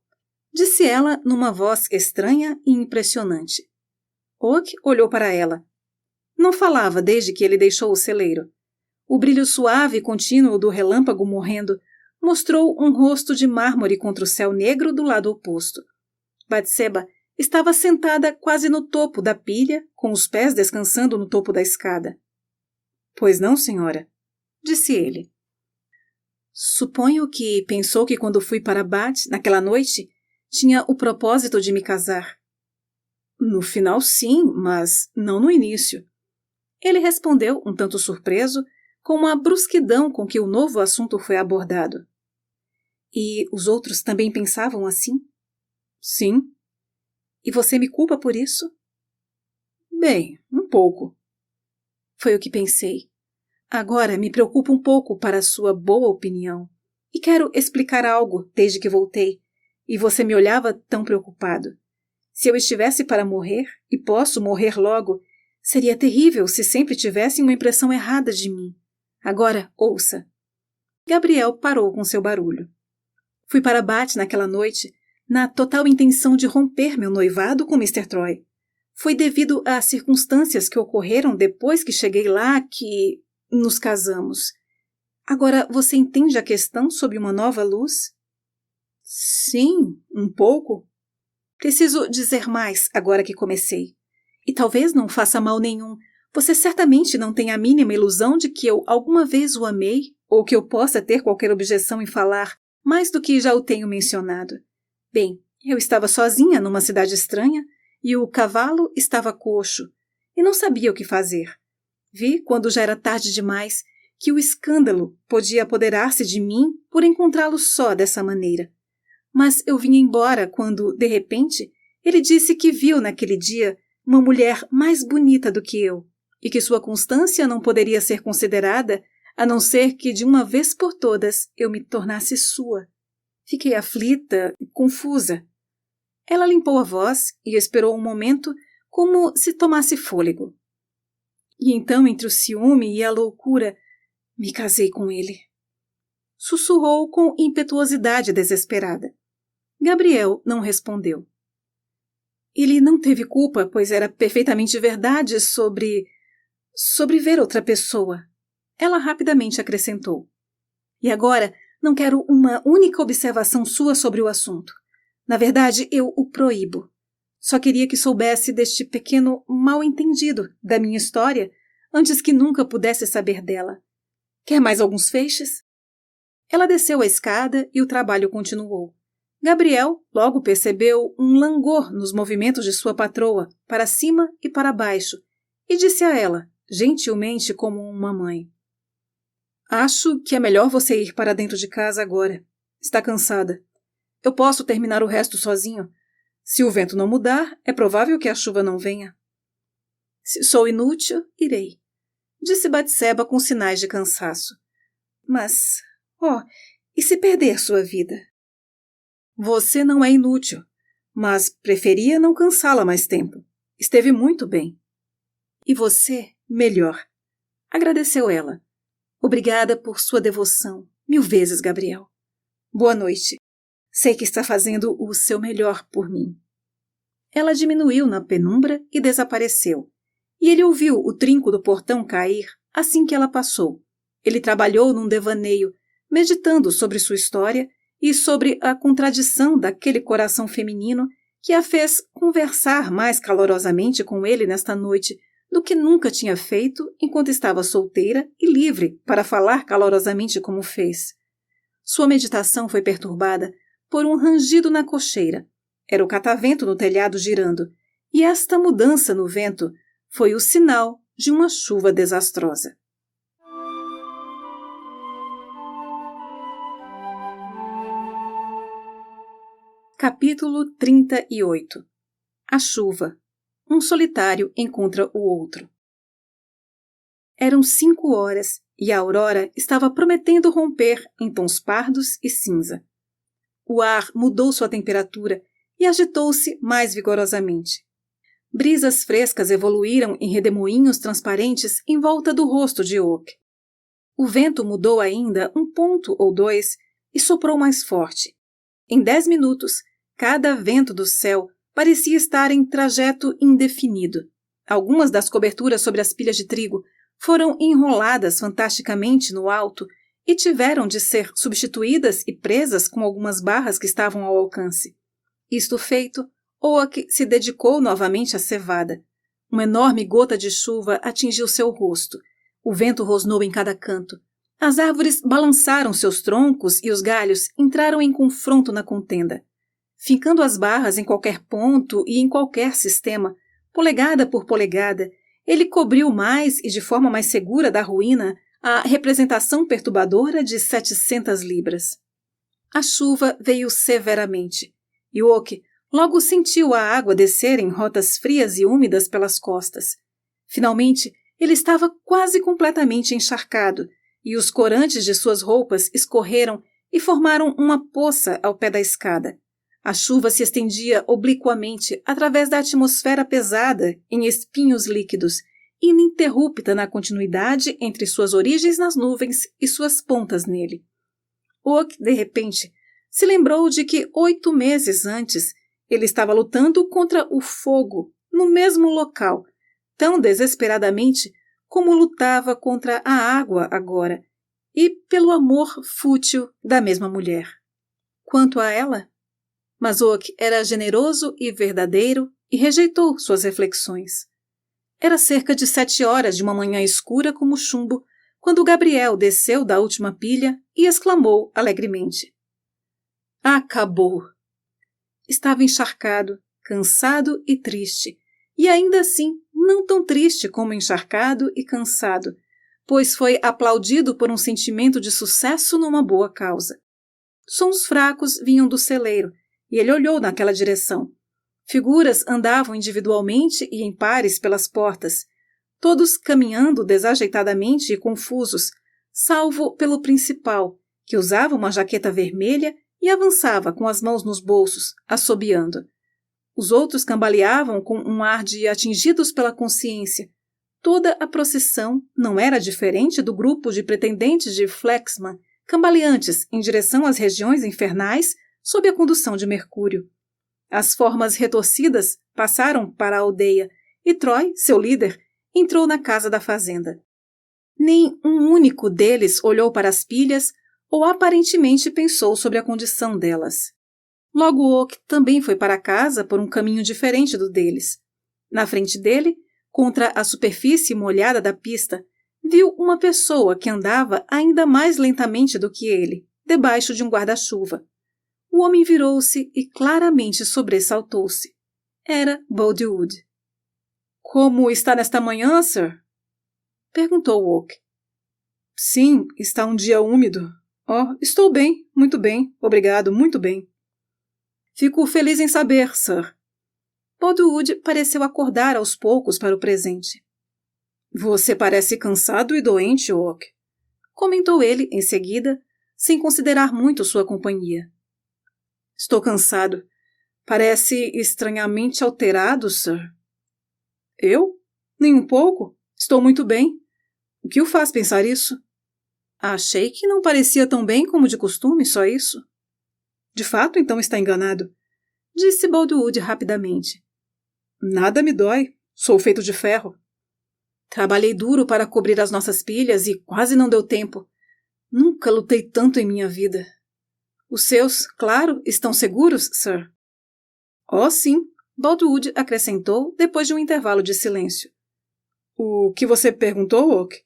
disse ela numa voz estranha e impressionante. Oak olhou para ela. Não falava desde que ele deixou o celeiro. O brilho suave e contínuo do relâmpago morrendo mostrou um rosto de mármore contra o céu negro do lado oposto. Batseba estava sentada quase no topo da pilha, com os pés descansando no topo da escada. Pois não, senhora, disse ele. Suponho que pensou que quando fui para Bat, naquela noite, tinha o propósito de me casar. No final, sim, mas não no início. Ele respondeu, um tanto surpreso, com a brusquidão com que o novo assunto foi abordado. E os outros também pensavam assim? Sim. E você me culpa por isso? Bem, um pouco. Foi o que pensei. Agora me preocupo um pouco para a sua boa opinião. E quero explicar algo desde que voltei. E você me olhava tão preocupado. Se eu estivesse para morrer, e posso morrer logo, seria terrível se sempre tivessem uma impressão errada de mim. Agora, ouça. Gabriel parou com seu barulho. Fui para Bath naquela noite, na total intenção de romper meu noivado com Mr. Troy. Foi devido às circunstâncias que ocorreram depois que cheguei lá que nos casamos. Agora, você entende a questão sob uma nova luz? Sim, um pouco. Preciso dizer mais agora que comecei. E talvez não faça mal nenhum. Você certamente não tem a mínima ilusão de que eu alguma vez o amei, ou que eu possa ter qualquer objeção em falar, mais do que já o tenho mencionado. Bem, eu estava sozinha numa cidade estranha, e o cavalo estava coxo, e não sabia o que fazer. Vi, quando já era tarde demais, que o escândalo podia apoderar-se de mim por encontrá-lo só dessa maneira. Mas eu vim embora quando, de repente, ele disse que viu naquele dia uma mulher mais bonita do que eu, e que sua constância não poderia ser considerada a não ser que, de uma vez por todas, eu me tornasse sua. Fiquei aflita e confusa. Ela limpou a voz e esperou um momento como se tomasse fôlego. E então, entre o ciúme e a loucura, me casei com ele. Sussurrou com impetuosidade desesperada. Gabriel não respondeu. Ele não teve culpa, pois era perfeitamente verdade sobre ver outra pessoa. Ela rapidamente acrescentou. E agora, não quero uma única observação sua sobre o assunto. Na verdade, eu o proíbo. Só queria que soubesse deste pequeno mal-entendido da minha história antes que nunca pudesse saber dela. Quer mais alguns feixes? Ela desceu a escada e o trabalho continuou. Gabriel logo percebeu um langor nos movimentos de sua patroa, para cima e para baixo, e disse a ela, gentilmente como uma mãe. Acho que é melhor você ir para dentro de casa agora. Está cansada. Eu posso terminar o resto sozinho. Se o vento não mudar, é provável que a chuva não venha. Se sou inútil, irei, disse Batseba com sinais de cansaço. Mas, e se perder sua vida? Você não é inútil, mas preferia não cansá-la mais tempo. Esteve muito bem. E você, melhor. Agradeceu ela. Obrigada por sua devoção. 1000 vezes, Gabriel. Boa noite. Sei que está fazendo o seu melhor por mim. Ela diminuiu na penumbra e desapareceu. E ele ouviu o trinco do portão cair assim que ela passou. Ele trabalhou num devaneio, meditando sobre sua história e sobre a contradição daquele coração feminino que a fez conversar mais calorosamente com ele nesta noite do que nunca tinha feito enquanto estava solteira e livre para falar calorosamente como fez. Sua meditação foi perturbada por um rangido na cocheira. Era o catavento no telhado girando, e esta mudança no vento foi o sinal de uma chuva desastrosa. Capítulo 38. A chuva. Um solitário encontra o outro. Eram 5 horas e a aurora estava prometendo romper em tons pardos e cinza. O ar mudou sua temperatura e agitou-se mais vigorosamente. Brisas frescas evoluíram em redemoinhos transparentes em volta do rosto de Oak. O vento mudou ainda 1 ponto ou 2 e soprou mais forte. Em 10 minutos, cada vento do céu parecia estar em trajeto indefinido. Algumas das coberturas sobre as pilhas de trigo foram enroladas fantasticamente no alto e tiveram de ser substituídas e presas com algumas barras que estavam ao alcance. Isto feito, Oak se dedicou novamente à cevada. Uma enorme gota de chuva atingiu seu rosto. O vento rosnou em cada canto. As árvores balançaram seus troncos e os galhos entraram em confronto na contenda. Fincando as barras em qualquer ponto e em qualquer sistema, polegada por polegada, ele cobriu mais e de forma mais segura da ruína a representação perturbadora de 700 libras. A chuva veio severamente, e Oak logo sentiu a água descer em rotas frias e úmidas pelas costas. Finalmente, ele estava quase completamente encharcado, e os corantes de suas roupas escorreram e formaram uma poça ao pé da escada. A chuva se estendia obliquamente através da atmosfera pesada em espinhos líquidos, ininterrupta na continuidade entre suas origens nas nuvens e suas pontas nele. Oak, de repente, se lembrou de que 8 meses antes ele estava lutando contra o fogo no mesmo local, tão desesperadamente como lutava contra a água agora, e pelo amor fútil da mesma mulher. Quanto a ela, mas Oak era generoso e verdadeiro e rejeitou suas reflexões. Era cerca de 7 horas de uma manhã escura como chumbo, quando Gabriel desceu da última pilha e exclamou alegremente: "Acabou!" Estava encharcado, cansado e triste, e ainda assim não tão triste como encharcado e cansado, pois foi aplaudido por um sentimento de sucesso numa boa causa. Sons fracos vinham do celeiro, e ele olhou naquela direção. Figuras andavam individualmente e em pares pelas portas, todos caminhando desajeitadamente e confusos, salvo pelo principal, que usava uma jaqueta vermelha e avançava com as mãos nos bolsos, assobiando. Os outros cambaleavam com um ar de atingidos pela consciência. Toda a procissão não era diferente do grupo de pretendentes de Flexman, cambaleantes em direção às regiões infernais sob a condução de Mercúrio. As formas retorcidas passaram para a aldeia e Troy, seu líder, entrou na casa da fazenda. Nem um único deles olhou para as pilhas ou aparentemente pensou sobre a condição delas. Logo Oak também foi para casa por um caminho diferente do deles. Na frente dele, contra a superfície molhada da pista, viu uma pessoa que andava ainda mais lentamente do que ele, debaixo de um guarda-chuva. O homem virou-se e claramente sobressaltou-se. Era Boldwood. "Como está nesta manhã, sir?" perguntou Oak. "Sim, está um dia úmido. Estou bem, muito bem, obrigado, muito bem." "Fico feliz em saber, sir." Boldwood pareceu acordar aos poucos para o presente. "Você parece cansado e doente, Oak," comentou ele em seguida, sem considerar muito sua companhia. "Estou cansado. Parece estranhamente alterado, sir." "Eu? Nem um pouco. Estou muito bem. O que o faz pensar isso?" "Achei que não parecia tão bem como de costume, só isso." "De fato, então está enganado," disse Boldwood rapidamente. "Nada me dói. Sou feito de ferro." "Trabalhei duro para cobrir as nossas pilhas e quase não deu tempo. Nunca lutei tanto em minha vida." "Os seus, claro, estão seguros, sir?" "Oh, sim," Boldwood acrescentou depois de um intervalo de silêncio. "O que você perguntou, Oak?"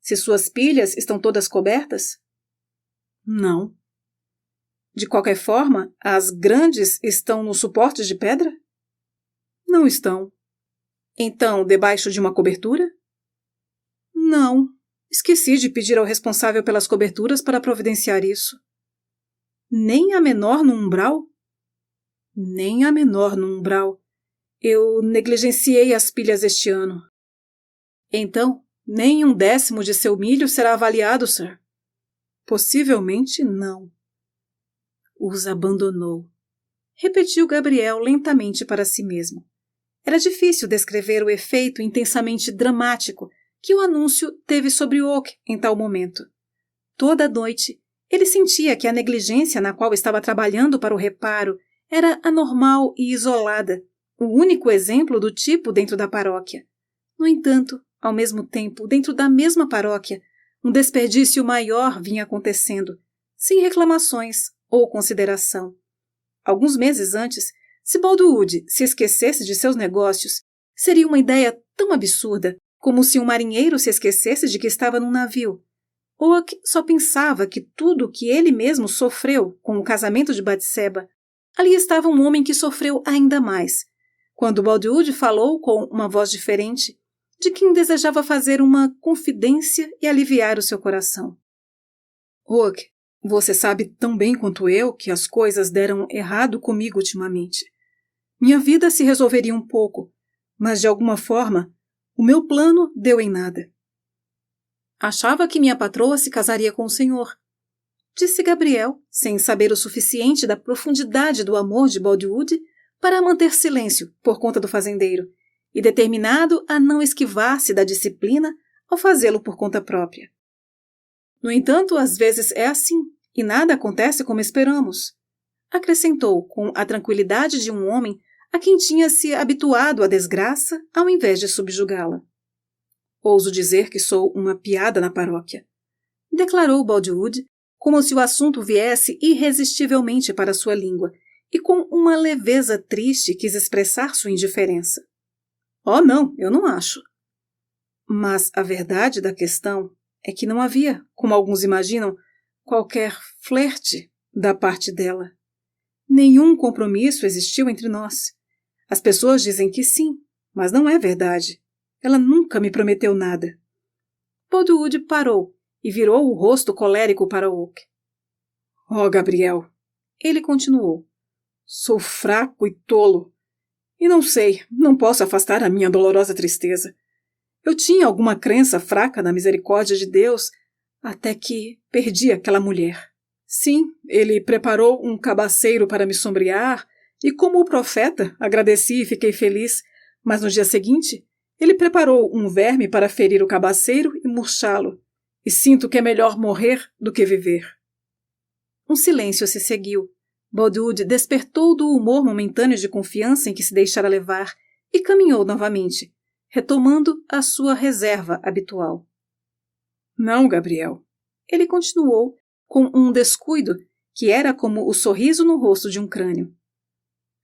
"Se suas pilhas estão todas cobertas?" "Não." "De qualquer forma, as grandes estão nos suportes de pedra?" "Não estão." "Então, debaixo de uma cobertura?" "Não. Esqueci de pedir ao responsável pelas coberturas para providenciar isso." "Nem a menor no umbral?" "Nem a menor no umbral. Eu negligenciei as pilhas este ano." "Então, nem 1/10 de seu milho será avaliado, sir?" "Possivelmente não." "Os abandonou," repetiu Gabriel lentamente para si mesmo. Era difícil descrever o efeito intensamente dramático que o anúncio teve sobre Oak em tal momento. Toda a noite, ele sentia que a negligência na qual estava trabalhando para o reparo era anormal e isolada, o único exemplo do tipo dentro da paróquia. No entanto, ao mesmo tempo, dentro da mesma paróquia, um desperdício maior vinha acontecendo, sem reclamações ou consideração. Alguns meses antes, se Boldwood se esquecesse de seus negócios, seria uma ideia tão absurda como se um marinheiro se esquecesse de que estava num navio. Oak só pensava que tudo o que ele mesmo sofreu com o casamento de Batseba, ali estava um homem que sofreu ainda mais. Quando Boldwood falou com uma voz diferente, de quem desejava fazer uma confidência e aliviar o seu coração. "Oak, você sabe tão bem quanto eu que as coisas deram errado comigo ultimamente. Minha vida se resolveria um pouco, mas de alguma forma, o meu plano deu em nada." "Achava que minha patroa se casaria com o senhor." disse Gabriel, sem saber o suficiente da profundidade do amor de Boldwood para manter silêncio por conta do fazendeiro, e determinado a não esquivar-se da disciplina ao fazê-lo por conta própria. No entanto, às vezes é assim, e nada acontece como esperamos, acrescentou com a tranquilidade de um homem a quem tinha se habituado à desgraça ao invés de subjugá-la. Ouso dizer que sou uma piada na paróquia, declarou Boldwood, como se o assunto viesse irresistivelmente para sua língua, e com uma leveza triste quis expressar sua indiferença. Oh, não, eu não acho. Mas a verdade da questão é que não havia, como alguns imaginam, qualquer flerte da parte dela. Nenhum compromisso existiu entre nós. As pessoas dizem que sim, mas não é verdade. Ela nunca me prometeu nada. Boldwood parou e virou o rosto colérico para Oak. Oh, Gabriel, ele continuou. Sou fraco e tolo. E não sei, não posso afastar a minha dolorosa tristeza. Eu tinha alguma crença fraca na misericórdia de Deus, até que perdi aquela mulher. Sim, ele preparou um cabaceiro para me sombrear, e como o profeta, agradeci e fiquei feliz, mas no dia seguinte, ele preparou um verme para ferir o cabaceiro e murchá-lo, e sinto que é melhor morrer do que viver. Um silêncio se seguiu. Boldwood despertou do humor momentâneo de confiança em que se deixara levar e caminhou novamente, retomando a sua reserva habitual. Não, Gabriel. Ele continuou com um descuido que era como o sorriso no rosto de um crânio.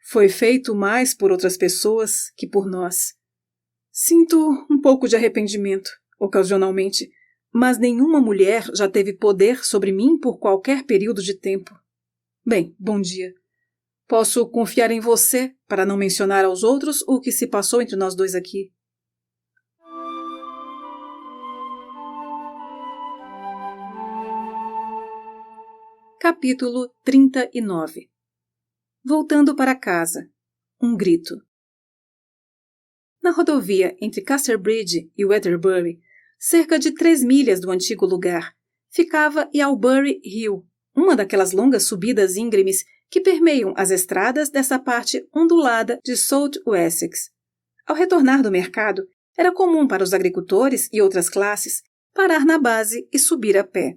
Foi feito mais por outras pessoas que por nós. Sinto um pouco de arrependimento, ocasionalmente, mas nenhuma mulher já teve poder sobre mim por qualquer período de tempo. Bem, bom dia. Posso confiar em você para não mencionar aos outros o que se passou entre nós dois aqui. Capítulo 39. Voltando para casa. Um grito. Na rodovia entre Casterbridge e Weatherbury, cerca de 3 milhas do antigo lugar, ficava Yalbury Hill, uma daquelas longas subidas íngremes que permeiam as estradas dessa parte ondulada de South Wessex. Ao retornar do mercado, era comum para os agricultores e outras classes parar na base e subir a pé.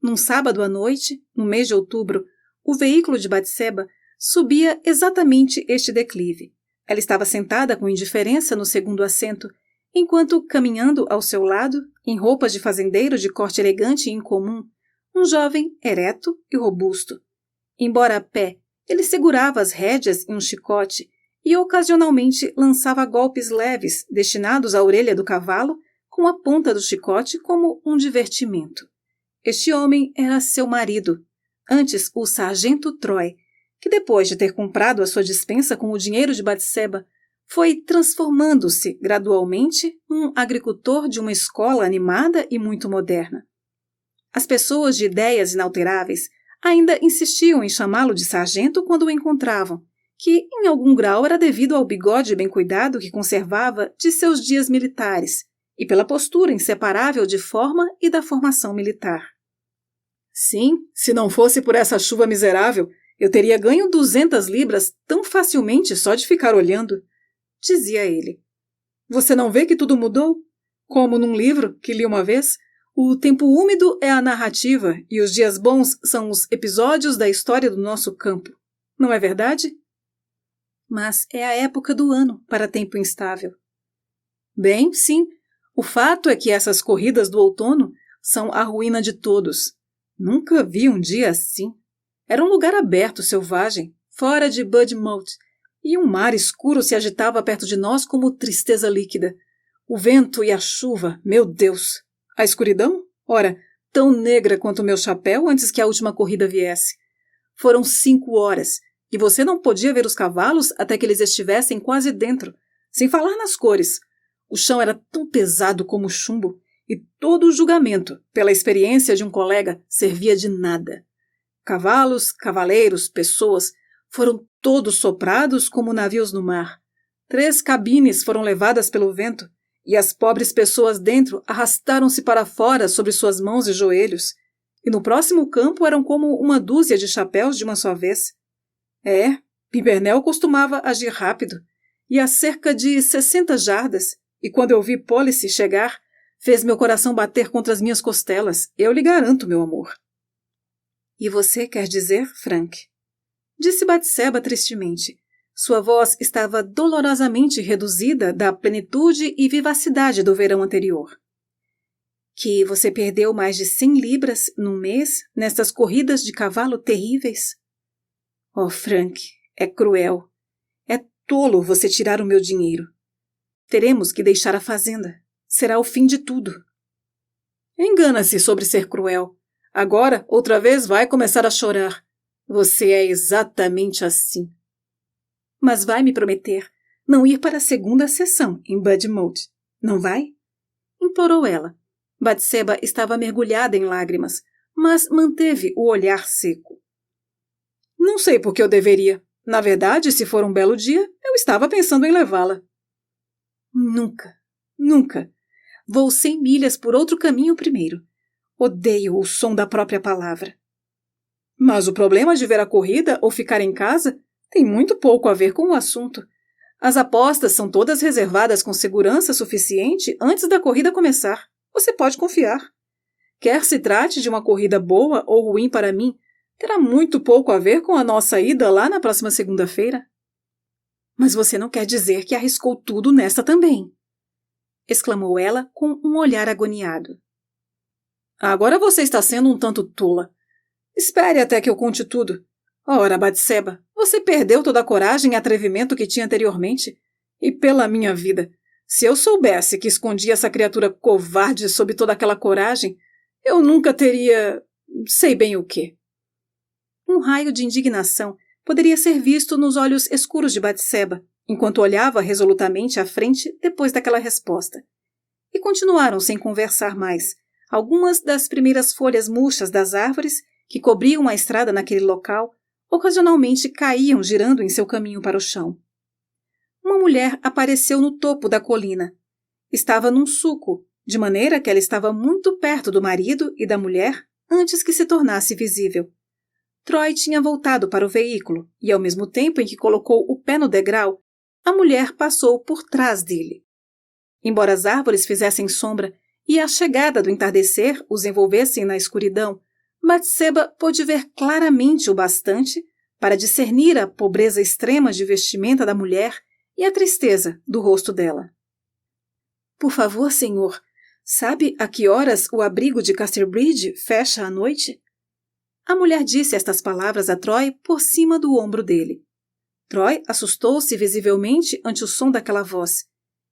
Num sábado à noite, no mês de outubro, o veículo de Batseba subia exatamente este declive. Ela estava sentada com indiferença no segundo assento, enquanto, caminhando ao seu lado, em roupas de fazendeiro de corte elegante e incomum, um jovem ereto e robusto. Embora a pé, ele segurava as rédeas em um chicote e ocasionalmente lançava golpes leves destinados à orelha do cavalo com a ponta do chicote como um divertimento. Este homem era seu marido, antes o sargento Troy, que depois de ter comprado a sua despensa com o dinheiro de Batseba, foi transformando-se gradualmente num agricultor de uma escola animada e muito moderna. As pessoas de ideias inalteráveis ainda insistiam em chamá-lo de sargento quando o encontravam, que em algum grau era devido ao bigode bem cuidado que conservava de seus dias militares e pela postura inseparável de forma e da formação militar. Sim, se não fosse por essa chuva miserável, eu teria ganho 200 libras tão facilmente só de ficar olhando, dizia ele. Você não vê que tudo mudou? Como num livro que li uma vez, o tempo úmido é a narrativa e os dias bons são os episódios da história do nosso campo. Não é verdade? Mas é a época do ano para tempo instável. Bem, sim. O fato é que essas corridas do outono são a ruína de todos. Nunca vi um dia assim. Era um lugar aberto, selvagem, fora de Budmouth, e um mar escuro se agitava perto de nós como tristeza líquida. O vento e a chuva, meu Deus! A escuridão? Ora, tão negra quanto o meu chapéu antes que a última corrida viesse. Foram 5 horas, e você não podia ver os cavalos até que eles estivessem quase dentro, sem falar nas cores. O chão era tão pesado como chumbo, e todo o julgamento, pela experiência de um colega, servia de nada. Cavalos, cavaleiros, pessoas, foram todos soprados como navios no mar. 3 cabines foram levadas pelo vento, e as pobres pessoas dentro arrastaram-se para fora sobre suas mãos e joelhos. E no próximo campo eram como uma dúzia de chapéus de uma só vez. Pimpernel costumava agir rápido, e a cerca de 60 jardas, e quando eu vi Policy chegar, fez meu coração bater contra as minhas costelas, eu lhe garanto, meu amor. E você quer dizer, Frank? Disse Batseba tristemente. Sua voz estava dolorosamente reduzida da plenitude e vivacidade do verão anterior. Que você perdeu mais de 100 libras num mês nestas corridas de cavalo terríveis? Oh, Frank, é cruel. É tolo você tirar o meu dinheiro. Teremos que deixar a fazenda. Será o fim de tudo. Engana-se sobre ser cruel. Agora, outra vez, vai começar a chorar. Você é exatamente assim. Mas vai me prometer não ir para a segunda sessão em Budmouth, não vai? Implorou ela. Batseba estava mergulhada em lágrimas, mas manteve o olhar seco. Não sei por que eu deveria. Na verdade, se for um belo dia, eu estava pensando em levá-la. Nunca, nunca. Vou 100 milhas por outro caminho primeiro. Odeio o som da própria palavra. Mas o problema de ver a corrida ou ficar em casa tem muito pouco a ver com o assunto. As apostas são todas reservadas com segurança suficiente antes da corrida começar. Você pode confiar. Quer se trate de uma corrida boa ou ruim para mim, terá muito pouco a ver com a nossa ida lá na próxima segunda-feira. Mas você não quer dizer que arriscou tudo nesta também, exclamou ela com um olhar agoniado. Agora você está sendo um tanto tola. Espere até que eu conte tudo. Ora, Batseba, você perdeu toda a coragem e atrevimento que tinha anteriormente. E pela minha vida, se eu soubesse que escondia essa criatura covarde sob toda aquela coragem, eu nunca teria... sei bem o quê. Um raio de indignação poderia ser visto nos olhos escuros de Batseba, enquanto olhava resolutamente à frente depois daquela resposta. E continuaram sem conversar mais. Algumas das primeiras folhas murchas das árvores que cobriam a estrada naquele local ocasionalmente caíam girando em seu caminho para o chão. Uma mulher apareceu no topo da colina. Estava num sulco, de maneira que ela estava muito perto do marido e da mulher antes que se tornasse visível. Troy tinha voltado para o veículo e, ao mesmo tempo em que colocou o pé no degrau, a mulher passou por trás dele. Embora as árvores fizessem sombra e a chegada do entardecer os envolvessem na escuridão, Batseba pôde ver claramente o bastante para discernir a pobreza extrema de vestimenta da mulher e a tristeza do rosto dela. Por favor, senhor, sabe a que horas o abrigo de Casterbridge fecha à noite? A mulher disse estas palavras a Troy por cima do ombro dele. Troy assustou-se visivelmente ante o som daquela voz.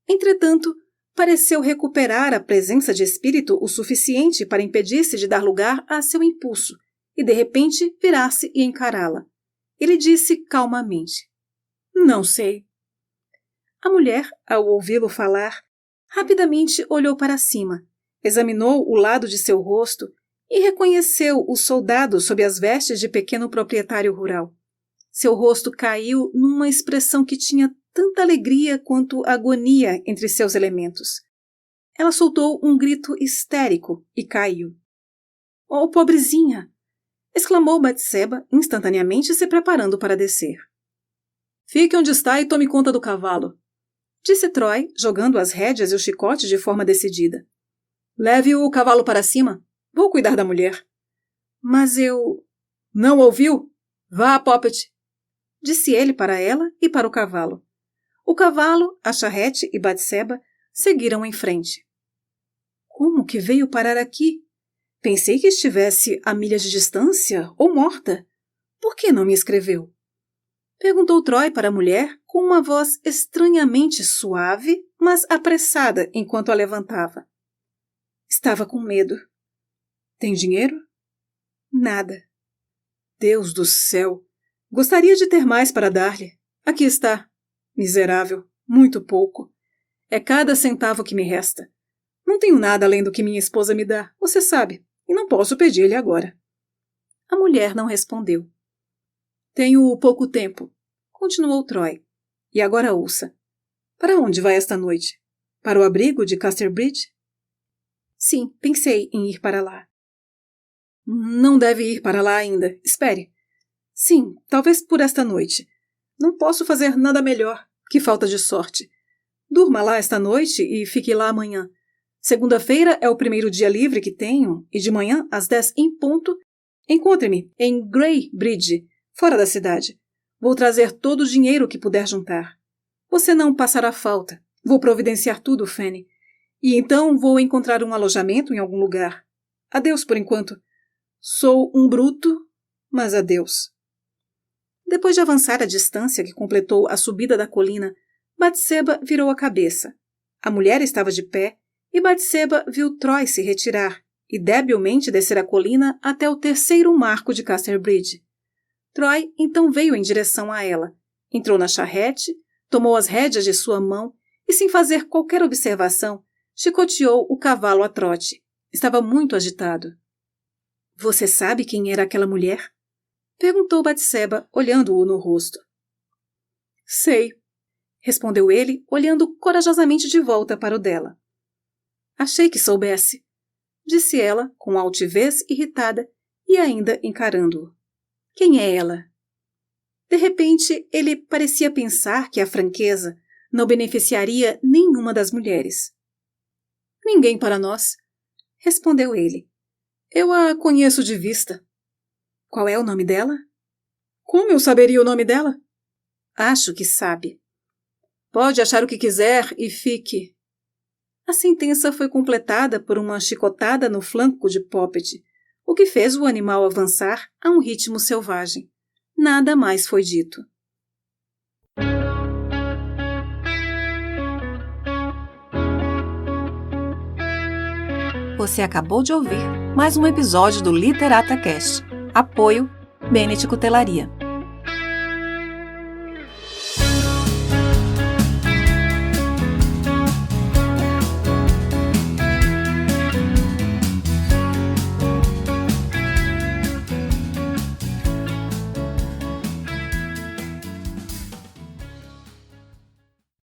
Entretanto, pareceu recuperar a presença de espírito o suficiente para impedir-se de dar lugar a seu impulso e, de repente, virar-se e encará-la. Ele disse calmamente: Não sei. A mulher, ao ouvi-lo falar, rapidamente olhou para cima, examinou o lado de seu rosto e reconheceu o soldado sob as vestes de pequeno proprietário rural. Seu rosto caiu numa expressão que tinha tanta alegria quanto agonia entre seus elementos. Ela soltou um grito histérico e caiu. — Oh, pobrezinha! Exclamou Batseba, instantaneamente se preparando para descer. — Fique onde está e tome conta do cavalo, disse Troy, jogando as rédeas e o chicote de forma decidida. — Leve o cavalo para cima. Vou cuidar da mulher. — Mas eu... Não ouviu? Vá, Poppet! Disse ele para ela e para o cavalo. O cavalo, a charrete e Batseba seguiram em frente. Como que veio parar aqui? Pensei que estivesse a milhas de distância ou morta. Por que não me escreveu? Perguntou Troy para a mulher com uma voz estranhamente suave, mas apressada enquanto a levantava. Estava com medo. Tem dinheiro? Nada. Deus do céu! Gostaria de ter mais para dar-lhe. Aqui está. Miserável. Muito pouco. É cada centavo que me resta. Não tenho nada além do que minha esposa me dá, você sabe, e não posso pedir-lhe agora. A mulher não respondeu. Tenho pouco tempo, continuou Troy. E agora ouça. Para onde vai esta noite? Para o abrigo de Casterbridge? Sim, pensei em ir para lá. Não deve ir para lá ainda. Espere. Sim, talvez por esta noite. Não posso fazer nada melhor. Que falta de sorte. Durma lá esta noite e fique lá amanhã. Segunda-feira é o primeiro dia livre que tenho e de manhã, às 10 em ponto, encontre-me em Grey Bridge, fora da cidade. Vou trazer todo o dinheiro que puder juntar. Você não passará falta. Vou providenciar tudo, Fanny. E então vou encontrar um alojamento em algum lugar. Adeus por enquanto. Sou um bruto, mas adeus. Depois de avançar a distância que completou a subida da colina, Batseba virou a cabeça. A mulher estava de pé e Batseba viu Troy se retirar e debilmente descer a colina até o 3º marco de Casterbridge. Troy então veio em direção a ela, entrou na charrete, tomou as rédeas de sua mão e, sem fazer qualquer observação, chicoteou o cavalo a trote. Estava muito agitado. — Você sabe quem era aquela mulher? Perguntou Batseba, olhando-o no rosto. — Sei, respondeu ele, olhando corajosamente de volta para o dela. — Achei que soubesse, disse ela, com altivez irritada e ainda encarando-o. — Quem é ela? De repente, ele parecia pensar que a franqueza não beneficiaria nenhuma das mulheres. — Ninguém para nós, respondeu ele. Eu a conheço de vista. — Qual é o nome dela? — Como eu saberia o nome dela? — Acho que sabe. — Pode achar o que quiser e fique. A sentença foi completada por uma chicotada no flanco de Poppet, o que fez o animal avançar a um ritmo selvagem. Nada mais foi dito. Você acabou de ouvir mais um episódio do Literata Cast. Apoio Bennett Cutelaria.